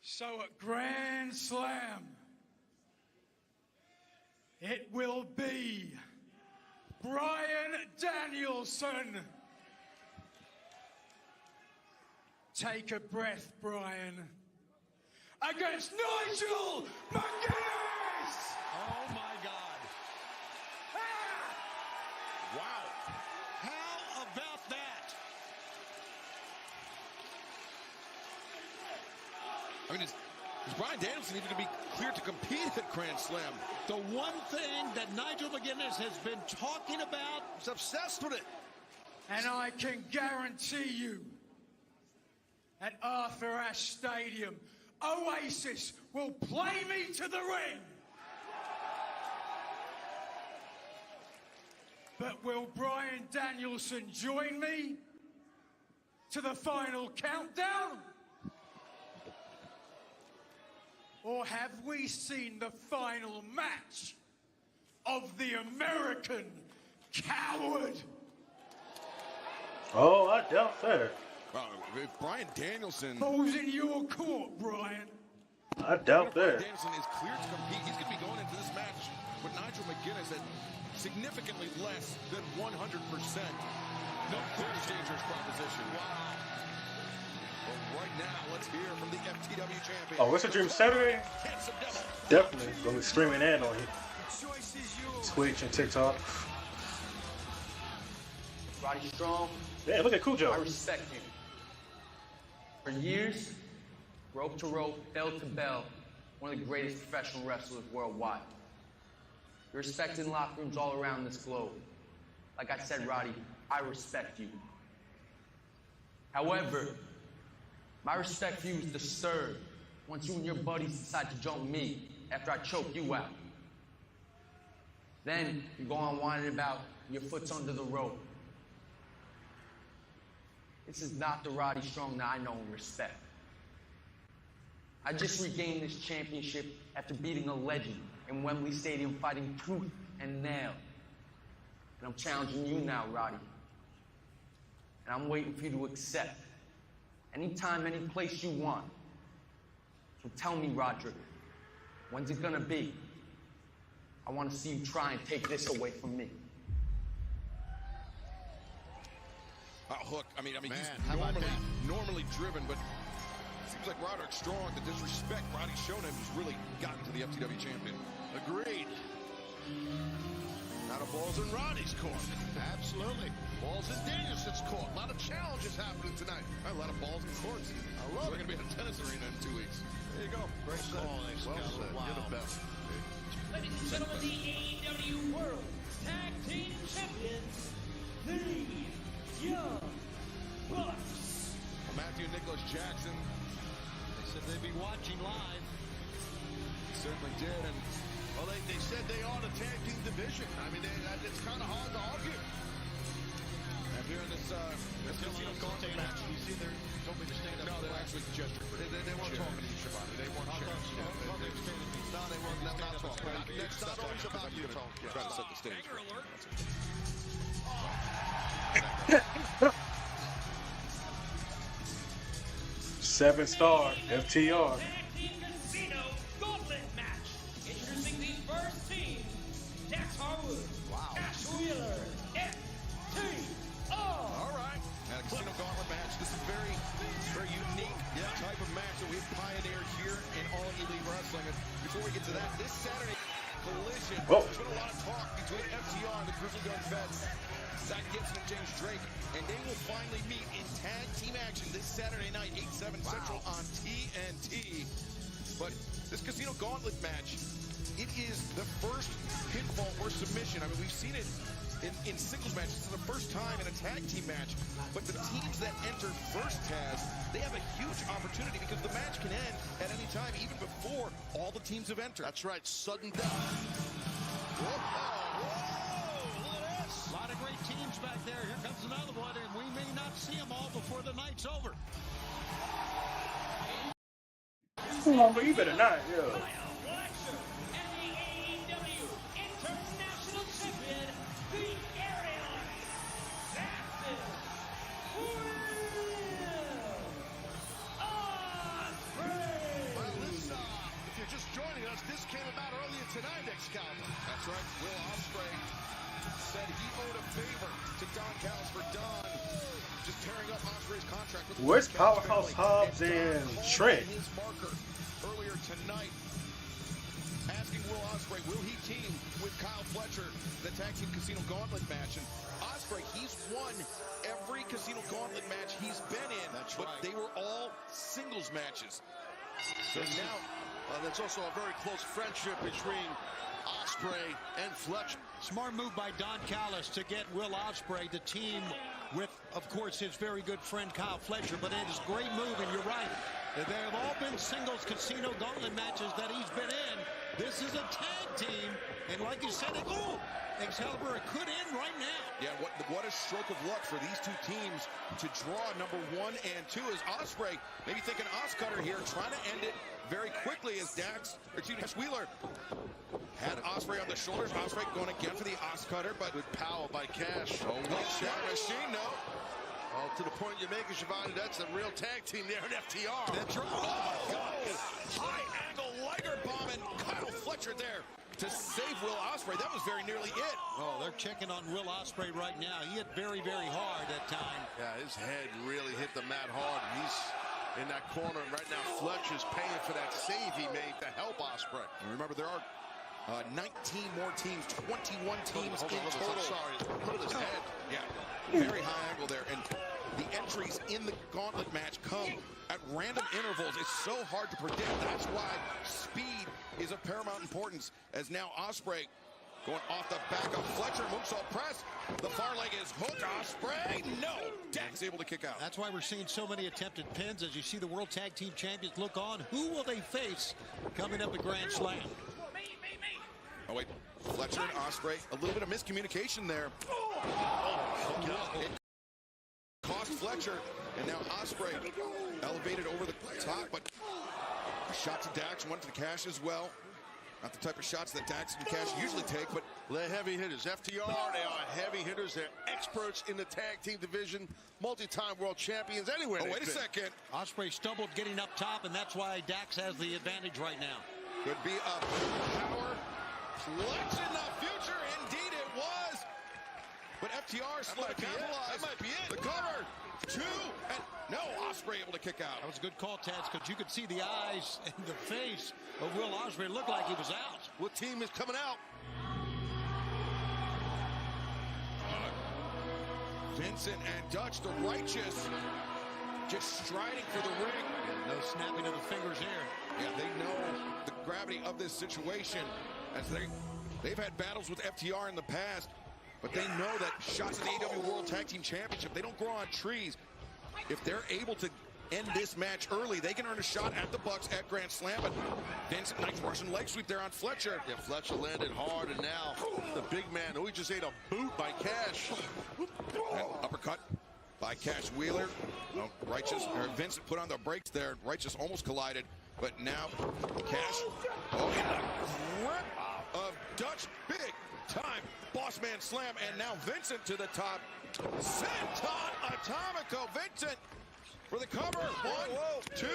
So at Grand Slam, it will be Bryan Danielson. Take a breath, Bryan. Against Nigel McGuinness! Oh, my God. Wow. How about that? I mean, is Bryan Danielson even going to be cleared to compete at Grand Slam? The one thing that Nigel McGuinness has been talking about, he's obsessed with it. And I can guarantee you, at Arthur Ashe Stadium, Oasis will play me to the ring. But will Bryan Danielson join me? to the final countdown? Or have we seen the final match of the American Coward? Oh, I doubt that. If Bryan Danielson... Balls in your court, Bryan. I doubt that. Danielson is cleared to compete. He's going to be going into this match with Nigel McGuinness at significantly less than 100%. No, very dangerous proposition. Wow. But right now, let's hear from the FTW champion. Oh, what's the Dream Saturday? Definitely. Gonna be streaming that on Twitch and TikTok. Roddy Strong. Yeah, look at Cujo. I respect you. For years, rope to rope, bell to bell, one of the greatest professional wrestlers worldwide. You're respected in locker rooms all around this globe. Like I said, Roddy, I respect you. However, my respect for you is disturbed once you and your buddies decide to jump me after I choke you out. Then you go on whining about your foot's under the rope. This is not the Roddy Strong that I know and respect. I just regained this championship after beating a legend in Wembley Stadium fighting tooth and nail. And I'm challenging you now, Roddy. And I'm waiting for you to accept. Anytime, any place you want. So tell me, Roderick, when's it gonna be? I want to see you try and take this away from me. Hook. I mean, he's normally driven, but it seems like Roderick Strong, the disrespect Roddy's shown him, has really gotten to the FTW champion. Agreed. Not a balls in Roddy's court. Absolutely. Balls in Danielson's court. A lot of challenges happening tonight. A lot of balls in courts. I love it. We're going to be in a tennis arena in 2 weeks. There you go. Great call. Well said. Wow. You're the best. Ladies and gentlemen, the AEW World Tag Team Champions, the Young Bucks. Matthew Nicholas Jackson. They said they'd be watching live. Certainly did. And well, they said they are the tag team division. I mean, it's kind of hard to argue. And here in this Casino Gauntlet match, you see, they told me to stand up. No, they're actually gesturing. They weren't talking to you, Shivani. They weren't sharing. No, they weren't. Not talking. It's not always about you, Tone. Trying to set the stage. 7-star FTR. Casino Gauntlet match. Introducing the first team, Dax Harwood, Ash Wheeler, FTR. All right. And a Casino Gauntlet match. This is very, very unique type of match that we've pioneered here in All Elite Wrestling. And before we get to that, this Saturday collision. There's been a lot of talk between FTR and the Grizzly Gun Vets. Zach Gibson and James Drake, and they will finally meet in tag team action this Saturday night, 8/7 Central on TNT. But this Casino Gauntlet match, it is the first pinfall or submission. I mean, we've seen it in singles matches. It's the first time in a tag team match. But the teams that enter first, Taz, they have a huge opportunity because the match can end at any time, even before all the teams have entered. That's right, sudden death. A lot of great teams back there. Here comes another one, and we may not see them all before the night's over. Oh, but you better not, yo. This came about earlier tonight, Excalibur. That's right. Will Ospreay said he owed a favor to Don Callis for Don just tearing up Ospreay's contract with the Where's Powerhouse Hobbs and Trent? His marker earlier tonight, asking Will Ospreay, will he team with Kyle Fletcher, the tag team Casino Gauntlet match? And Ospreay, he's won every Casino Gauntlet match he's been in. That's but right. They were all singles matches. So now. There's also a very close friendship between Ospreay and Fletcher. Smart move by Don Callis to get Will Ospreay to team with, of course, his very good friend Kyle Fletcher. But it is a great move, and you're right. They have all been singles Casino Gauntlet matches that he's been in. This is a tag team, and like you said, Excalibur could end right now. Yeah, what a stroke of luck for these two teams to draw number 1 and 2 as Ospreay maybe thinking Oscutter here, trying to end it very quickly as Dax Wheeler had Ospreay on the shoulders. Ospreay going again for the Oscutter, but with power by Cash. Oh, one shot machine, no. Oh, to the point you're making, Shivani, that's a real tag team there in FTR. That's right. Oh, God. High angle Liger bomb, and Kyle Fletcher there to save Will Ospreay. That was very nearly it. Oh, they're checking on Will Ospreay right now. He hit very, very hard that time. Yeah, his head really hit the mat hard. He's in that corner, and right now Fletcher's paying for that save he made to help Ospreay. And remember, there are 19 more teams, 21 teams in total. Sorry, look at his head. Yeah, very high angle there. And the entries in the gauntlet match come at random intervals. It's so hard to predict. That's why speed is of paramount importance. As now Ospreay going off the back of Fletcher, moonsault press. The far leg is hooked. Ospreay, no. Dax able to kick out. That's why we're seeing so many attempted pins. As you see the World Tag Team Champions look on, who will they face coming up at Grand Slam? Oh, wait. Fletcher and Ospreay, a little bit of miscommunication there. It cost Fletcher, and now Ospreay elevated over the top, but a shot to Dax, one to the Cash as well. Not the type of shots that Dax and Cash usually take, but they're heavy hitters. FTR, they are heavy hitters. They're experts in the tag team division, multi-time world champions anywhere. Oh, wait a second. Ospreay stumbled getting up top, and that's why Dax has the advantage right now. Could be a power clutch in the future. Indeed it was. But FTR slow to capitalize. That might be it. The cover. 2 and no. Ospreay able to kick out. That was a good call, Taz, because you could see the eyes and the face of Will Ospreay. It looked like he was out. What team is coming out? Vincent and Dutch, the Righteous, just striding for the ring. No snapping of the fingers here. Yeah, they know the gravity of this situation, as they've had battles with FTR in the past, but they know that shots at the AEW World Tag Team Championship, they don't grow on trees. If they're able to end this match early, they can earn a shot at the Bucks at Grand Slam. But Vincent, nice Russian leg sweep there on Fletcher. Yeah, Fletcher landed hard, and now the big man, who he just ate a boot by Cash. And uppercut by Cash Wheeler. Oh, Righteous, or Vincent put on the brakes there. Righteous almost collided, but now Cash, oh, in the grip of Dutch, big time boss man slam, and now Vincent to the top. Senton Atomico, Vincent for the cover. 1, 2,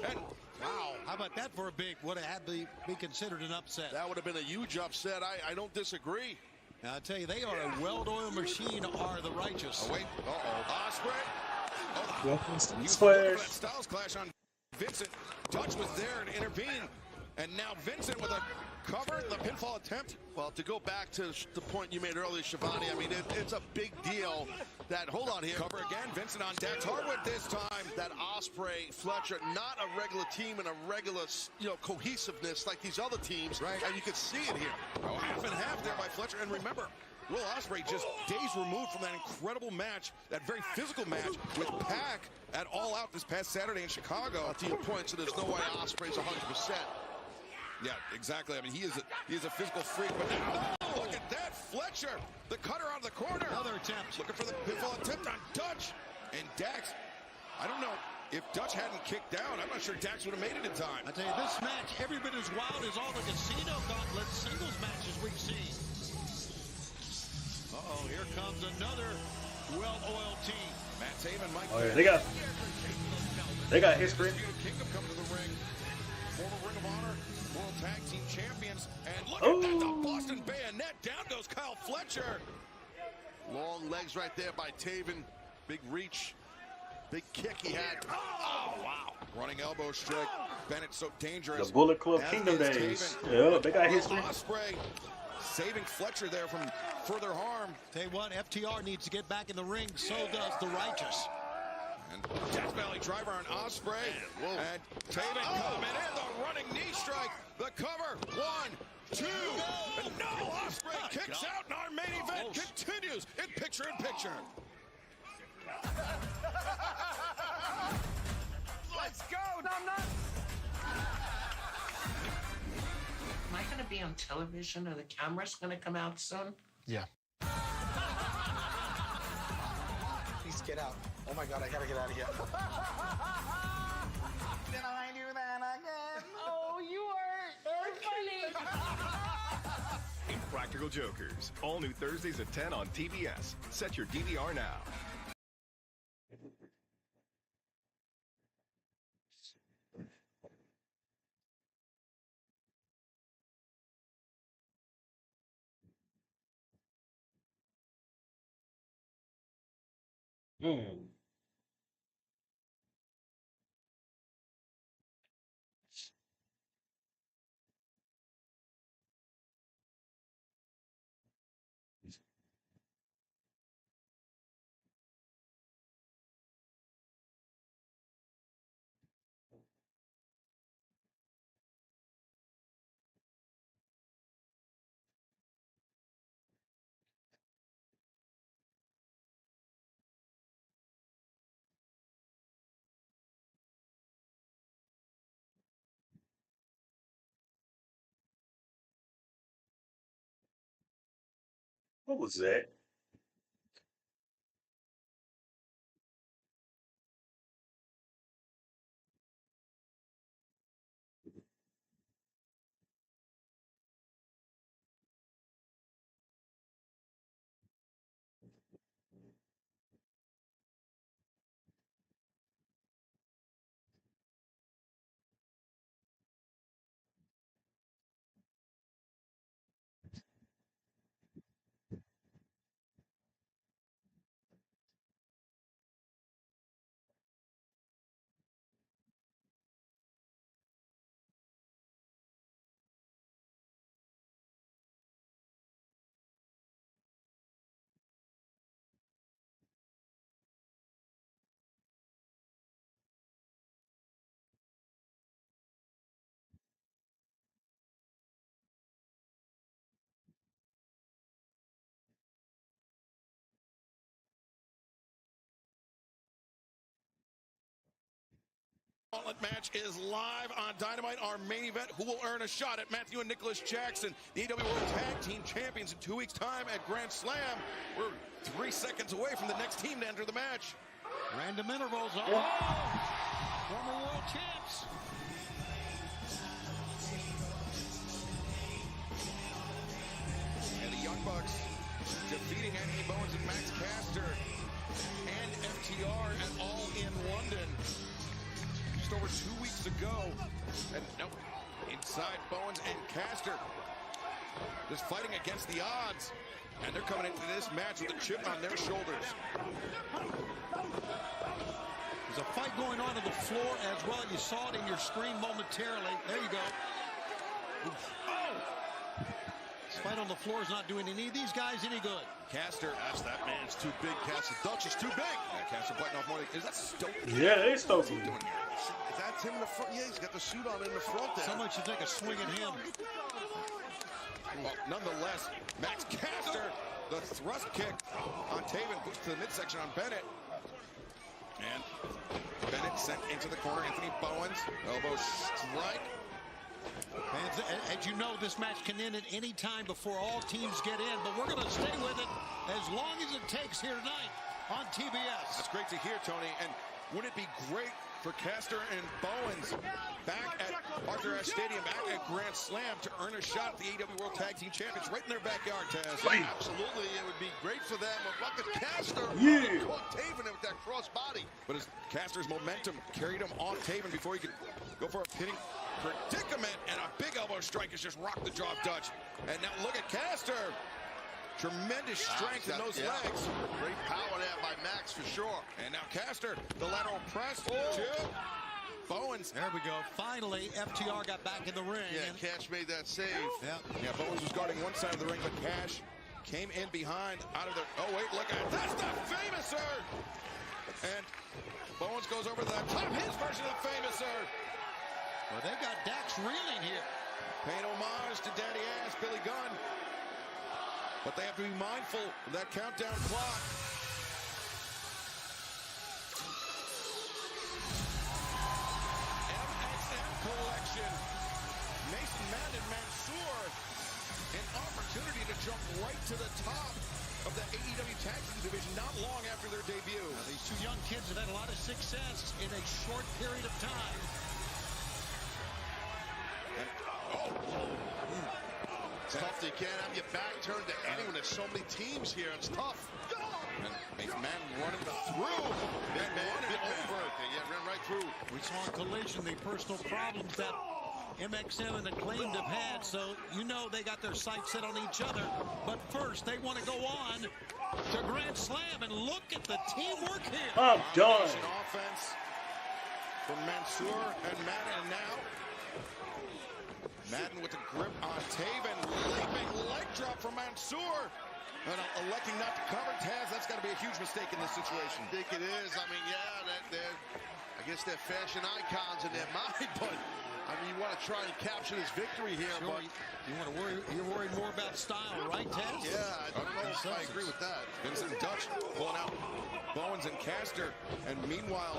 and wow. How about that for a big, would have had to be considered an upset. That would have been a huge upset. I don't disagree. Now, I'll tell you, they are a well-oiled machine, are the Righteous. Oh, wait. Ospreay. Splash. That Styles clash on Vincent. Dutch was there to intervene. And now Vincent with a cover, the pinfall attempt. Well, to go back to the point you made earlier, Shivani, I mean, it's a big deal that, hold on here. Cover again, Vincent on Dax Harwood this time. That Ospreay, Fletcher, not a regular team and a regular, cohesiveness like these other teams. Right. And you can see it here. Oh, half and half there by Fletcher. And remember, Will Ospreay just days removed from that incredible match, that very physical match with Pac at All Out this past Saturday in Chicago. To your point, so there's no way Ospreay's 100%. Yeah, exactly. I mean, he is a physical freak. But now, look at that, Fletcher, the cutter out of the corner. Another attempt. Looking for the pinfall attempt on Dutch. And Dax, I don't know if Dutch hadn't kicked down. I'm not sure Dax would have made it in time. I tell you, this match, every bit as wild as all the Casino Gauntlet singles matches we've seen. Uh-oh, here comes another well-oiled team. Matt Taven, Mike. Oh yeah, they got history. Kingdom come to the ring. Former Ring of Honor World Tag Team Champions. And look at that, the Boston Bayonet. Down goes Kyle Fletcher. Long legs right there by Taven. Big reach. Big kick he had. Oh, wow. Running elbow strike. Bennett so dangerous. The Bullet Club Kingdom days. Yeah, they got history. Ospreay saving Fletcher there from further harm. Tell you what, FTR needs to get back in the ring. So does the Righteous. And Death Valley driver on Ospreay. And Taven coming in. The running knee strike. The cover. 1, 2. And no, Ospreay kicks out. And our main event continues in picture-in-picture. Let's go, Dom Nut. My I going to be on television? Are the cameras going to come out soon? Yeah. Please get out. Oh my God, I gotta get out of here. Did I do that again? Oh, you are funny. Impractical Jokers. All new Thursdays at 10 on TBS. Set your DVR now. What was that? Gauntlet match is live on Dynamite. Our main event, who will earn a shot at Matthew and Nicholas Jackson, the AEW World Tag Team Champions in 2 weeks' time at Grand Slam. We're 3 seconds away from the next team to enter the match. Random intervals. Oh, former world champs. And the Young Bucks defeating Anthony Bowens and Max Caster and FTR at All in London just over 2 weeks ago. And no, inside Bowens and Caster just fighting against the odds. And they're coming into this match with a chip on their shoulders. There's a fight going on the floor as well. You saw it in your screen momentarily. There you go. Oof. Oh! This fight on the floor is not doing any of these guys any good. Caster, that man's too big. Caster, Dutch is too big. Yeah, Caster biting off more. Is that Stokely? Yeah, it's Stokely. That's him in the front. Yeah, he's got the suit on in the front there. Someone should take a swing at him. Well, nonetheless, Max Caster, the thrust kick on Taven, puts to the midsection on Bennett. And Bennett sent into the corner. Anthony Bowens, elbow strike. And as you know, this match can end at any time before all teams get in, but we're going to stay with it as long as it takes here tonight on TBS. That's great to hear, Tony. And wouldn't it be great for Caster and Bowens back at Arthur Ashe Stadium, back at Grand Slam, to earn a shot at the AEW World Tag Team Champions right in their backyard, Taz? Yeah, absolutely, it would be great for them. But look at Caster. Yeah. Caught Taven with that cross body. But as Caster's momentum carried him on Taven before he could go for a pinning predicament, and a big elbow strike has just rocked the jaw of Dutch. And now look at Caster. Tremendous strength in those legs. Great power there by Max for sure. And now Caster, the lateral press to Bowens. There we go. Finally, FTR got back in the ring. Yeah, Cash made that save. Yeah, Bowens was guarding one side of the ring, but Cash came in behind out of the... Oh, wait, look at it. That's the Famouser! And Bowens goes over to the top, his version of the Famouser. Well, they got Dax reeling here. Paying homage to Daddy Ass, Billy Gunn. But they have to be mindful of that countdown clock. MXM Collection. Mason Madden Mansoor right to the top of the AEW Tag Team division not long after their debut. Now, these two young kids have had a lot of success in a short period of time. And, It's tough. You can't have your back turned to anyone. There's so many teams here. It's tough. and McMahon running through. Big man over. Yeah, ran right through. We saw in Collision the personal problems that MXM and Acclaimed have had, so you know they got their sights set on each other. But first, they want to go on to Grand Slam, and look at the teamwork here. I'm done. Offense from Mansoor and Madden. And now Madden with the grip on Taven. Leaping leg drop from Mansoor. And electing not to cover Taz. That's got to be a huge mistake in this situation. I think it is. I mean, yeah, I guess they're fashion icons in their mind, but I mean, you want to try and capture this victory here, Sure, but you're worried more about style, right, Taz? yeah, I don't know if I agree with that. Vincent Dutch pulling out Bowens and Caster. And meanwhile,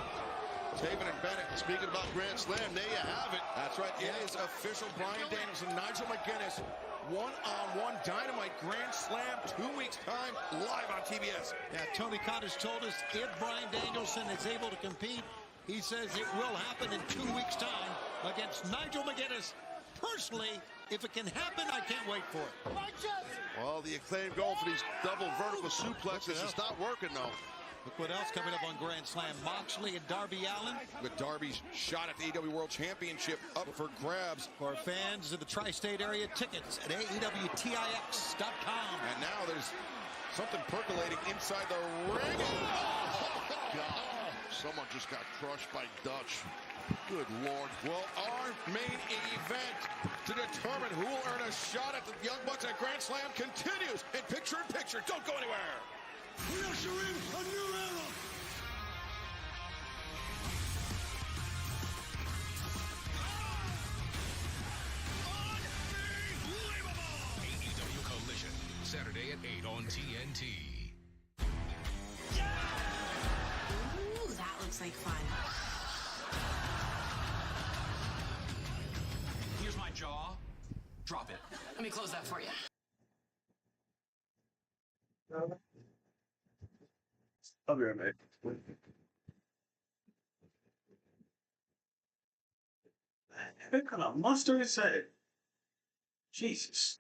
Taven and Bennett. Speaking about Grand Slam, there you have it. That's right. It is official. Bryan Danielson, Nigel McGuinness, one-on-one Dynamite Grand Slam, 2 weeks' time, live on TBS. Yeah, Tony Khan has told us if Bryan Danielson is able to compete, he says it will happen in 2 weeks' time against Nigel McGuinness. Personally, if it can happen, I can't wait for it. Well, the Acclaim going for these double vertical suplexes. It's not working, though. Look what else coming up on Grand Slam. Moxley and Darby Allin. With Darby's shot at the AEW World Championship up for grabs. For fans of the tri-state area, tickets at AEWTIX.com. And now there's something percolating inside the ring. God, someone just got crushed by Dutch. Good Lord. Well, our main event to determine who will earn a shot at the Young Bucks at Grand Slam continues in picture-in-picture. Don't go anywhere. We usher in a new era. AEW Collision, Saturday at 8 on TNT. Ooh, that looks like fun. Here's my jaw. Drop it. Let me close that for you. I'll be right back. What kind of monster is that? Jesus.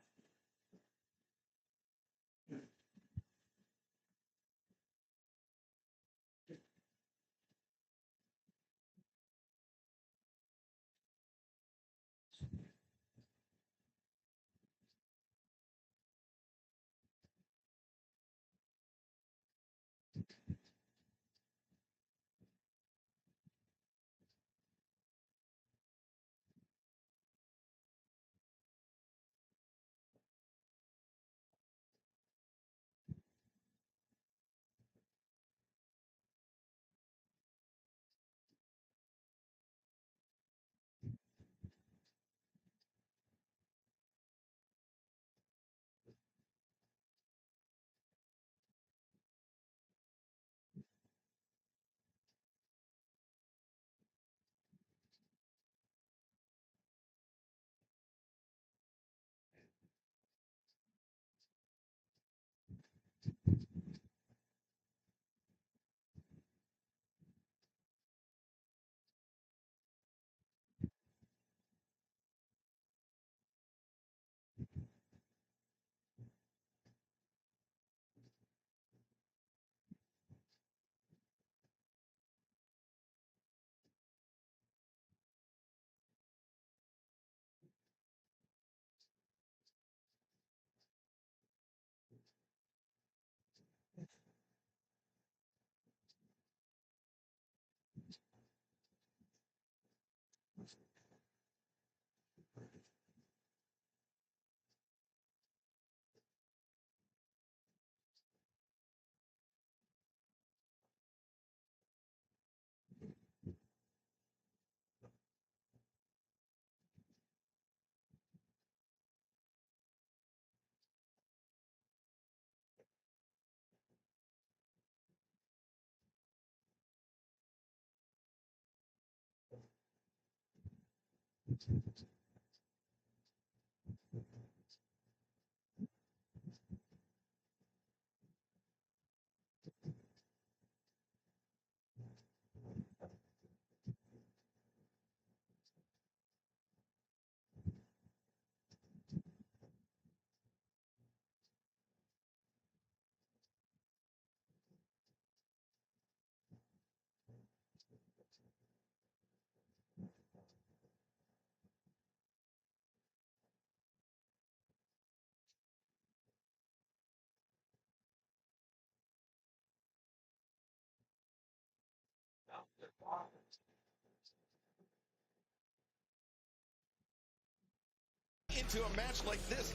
Into a match like this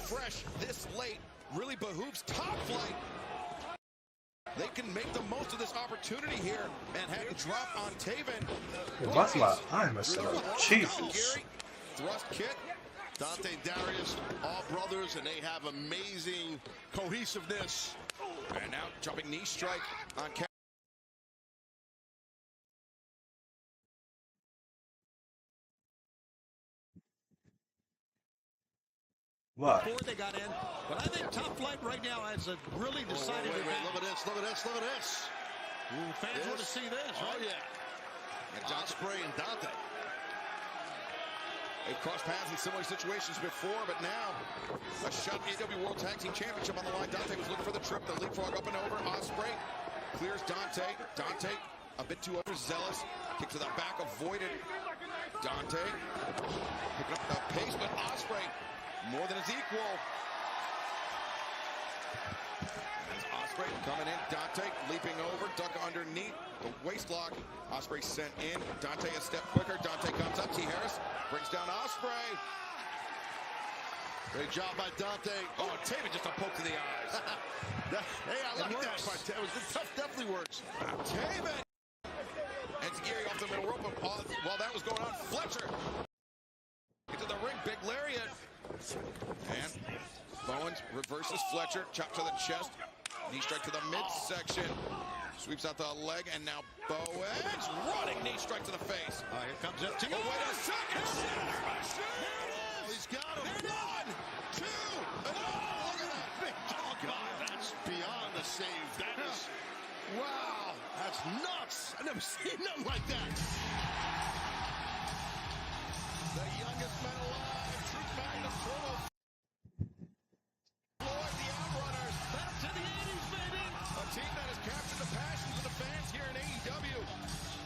fresh, this late, really behooves Top Flight. They can make the most of this opportunity here. Manhattan drop on Taven. That's my I'm a Jesus. Thrust kick. Dante, Darius, all brothers, and they have amazing cohesiveness. And now jumping knee strike on Kevin. What? Before they got in, but I think Top Flight right now has a really decided. Wait, look at this, look at this, look at this. Ooh, fans want to see this, right? Oh, yeah. And Ospreay and Dante. They've crossed paths in similar situations before, but now a shot AEW World Tag Team Championship on the line. Dante was looking for the trip, the leapfrog up and over. Ospreay clears Dante. Dante a bit too overzealous. Kick to the back, avoided. Dante picking up the pace, but Ospreay more than his equal. As Ospreay coming in, Dante leaping over, duck underneath, the waist lock. Ospreay sent in, Dante a step quicker. Dante comes up, T. Harris brings down Ospreay. Great job by Dante. Oh, Taven just a poke to the eyes. Hey, I like that part. It was tough, definitely works. Taven! And Gary off the middle rope. While that was going on, Fletcher into the ring, big lariat. And Bowens reverses Fletcher, chop to the chest, knee strike to the midsection, sweeps out the leg, and now Bowens running knee strike to the face. Here comes FTR. Oh, wait a second! Oh, he's got him. They're done. 2. And look at that big dog. God, that's beyond the save. That is, wow, that's nuts. I've never seen nothing like that. The youngest man alive, Truth Magnus Turbo. Floyd, the Outrunners. Back to the 80s, baby. A team that has captured the passions of the fans here in AEW.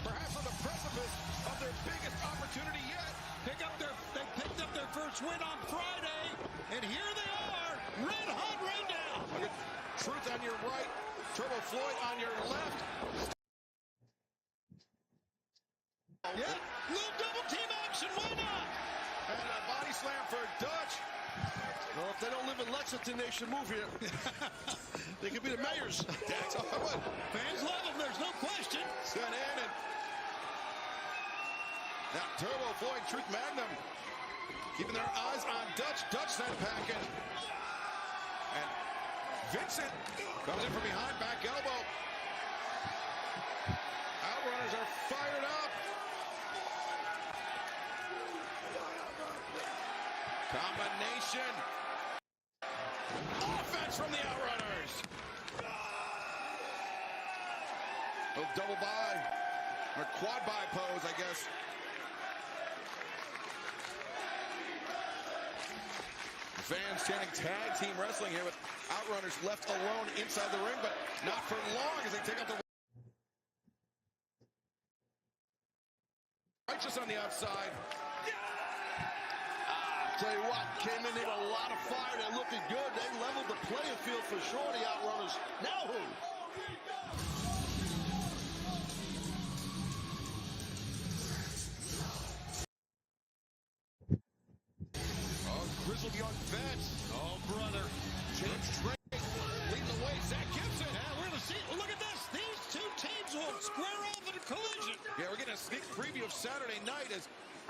Perhaps on the precipice of their biggest opportunity yet. They picked up their first win on Friday, and here they are, red hot right now. Look at Truth on your right, Turbo Floyd on your left. Yeah, little double team action, why not? And a body slam for Dutch. Well, if they don't live in Lexington, they should move here. They could be the mayors. That's all right. Fans love them, there's no question. Sent in and now Turbo Floyd, Truth Magnum, keeping their eyes on Dutch. Dutch sent packing. And Vincent comes in from behind, back elbow. Outrunners are fired up. Combination. Offense from the Outrunners. A double by. Or quad by pose, I guess. Fans chanting tag team wrestling here with Outrunners left alone inside the ring, but not for long as they take out the Righteous on the outside. Tell you what, came in here a lot of fire. They're looking good. They leveled the playing field for sure, the Outrunners. Now who? Oh, grizzled young vets. Oh, brother. James Drake leading the way. Zach Gibson. Yeah, we're going to see. Look at this. These two teams will square off in a collision. Yeah, we're getting a sneak preview of Saturday night as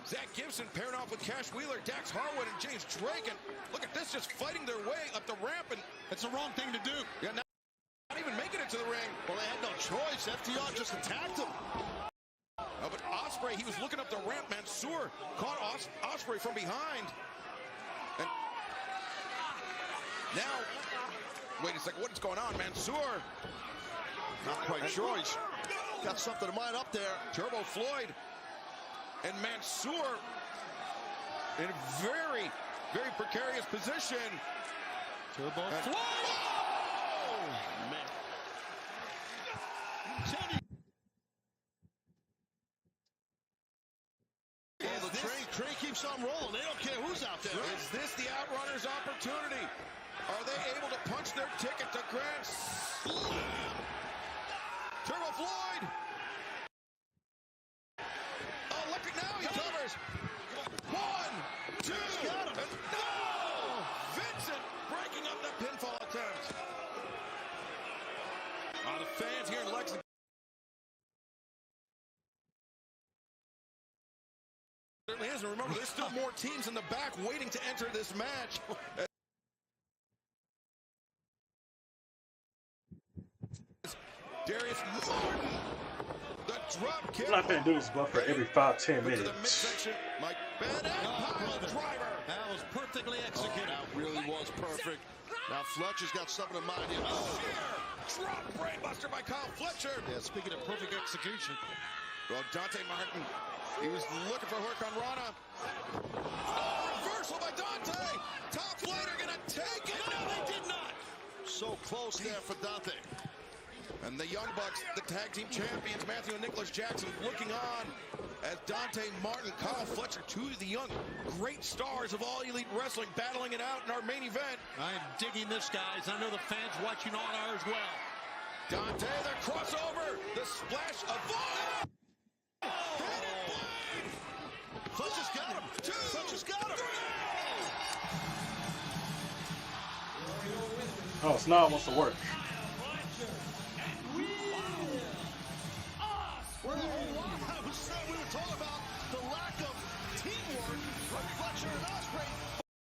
Zach Gibson pairing off with Cash Wheeler, Dax Harwood, and James Drake. And look at this, just fighting their way up the ramp. And it's the wrong thing to do. Yeah, not even making it to the ring. Well, they had no choice. FTR just attacked them. Oh, but Ospreay, he was looking up the ramp. Mansoor caught Ospreay from behind. And now, wait a second, what is going on? Mansoor. Not quite sure. He's got something in mind up there. Turbo Floyd and Mansoor in a very, very precarious position. Turbo Floyd! Oh, man. Well, the train keeps on rolling. They don't care who's out there. Is this the Outrunners' opportunity? Are they able to punch their ticket to Grand Slam? Turbo Floyd the fans here in Lexington. Certainly is. And remember, there's still more teams in the back waiting to enter this match. Darius Martin, the drop kick. I'm not going to do this buffer every 5-10 minutes. To the midsection, Mike Bennett, pile driver. That was perfectly executed. That really was perfect. Now Fletcher's got something in mind here. Drop brainbuster by Kyle Fletcher. Yeah, speaking of perfect execution. Well, Dante Martin, he was looking for Hurricane Rana. Oh, reversal by Dante. Top Flighter gonna take it. No, they did not. So close there for Dante. And the Young Bucks, the tag team champions, Matthew and Nicholas Jackson, looking on as Dante Martin, Kyle Fletcher, two of the young great stars of All Elite Wrestling, battling it out in our main event. I'm digging this, guys. I know the fans watching on ours well. Dante, the crossover, the splash of fire. Fletcher's got him. Fletcher's got him. Oh, Snow wants to work. We were talking about the lack of teamwork from Fletcher and Ospreay,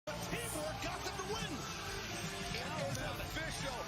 but teamwork got them to win. It is official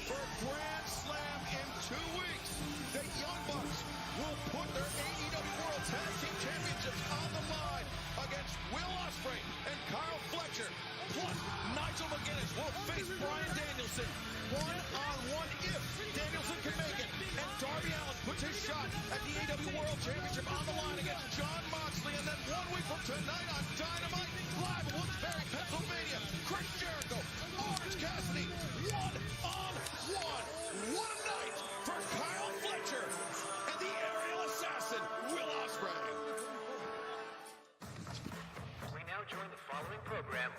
for Grand Slam in 2 weeks. The Young Bucks will put their AEW World Tag Team Championships on the line against Will Ospreay and Kyle Fletcher. Plus, Nigel McGuinness will face Bryan Danielson. One-on-one if Danielson can make it. And Darby Allin puts his shot at the AEW World Championship on the line against Jon Moxley. And then 1 week from tonight on Dynamite, live in Wilkes-Barre, Pennsylvania, Chris Jericho, Orange Cassidy, one-on-one. What a night for Kyle Fletcher and the aerial assassin, Will Ospreay. We now join the following program.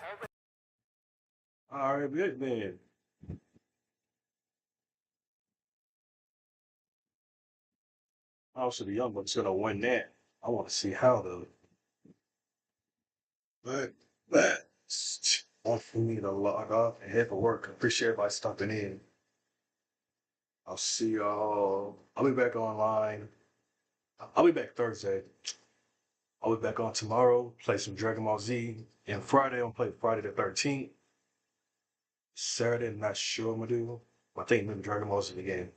All right, good man. Also, the Young Bucks gonna win that. I want to see how though. But one for me to log off and head for work. Appreciate everybody stopping in. I'll see y'all. I'll be back online. I'll be back Thursday. I'll be back on tomorrow. Play some Dragon Ball Z. And Friday, I'll play Friday the 13th. Saturday, I'm not sure I'm gonna do. I think maybe Dragon Ball Z again.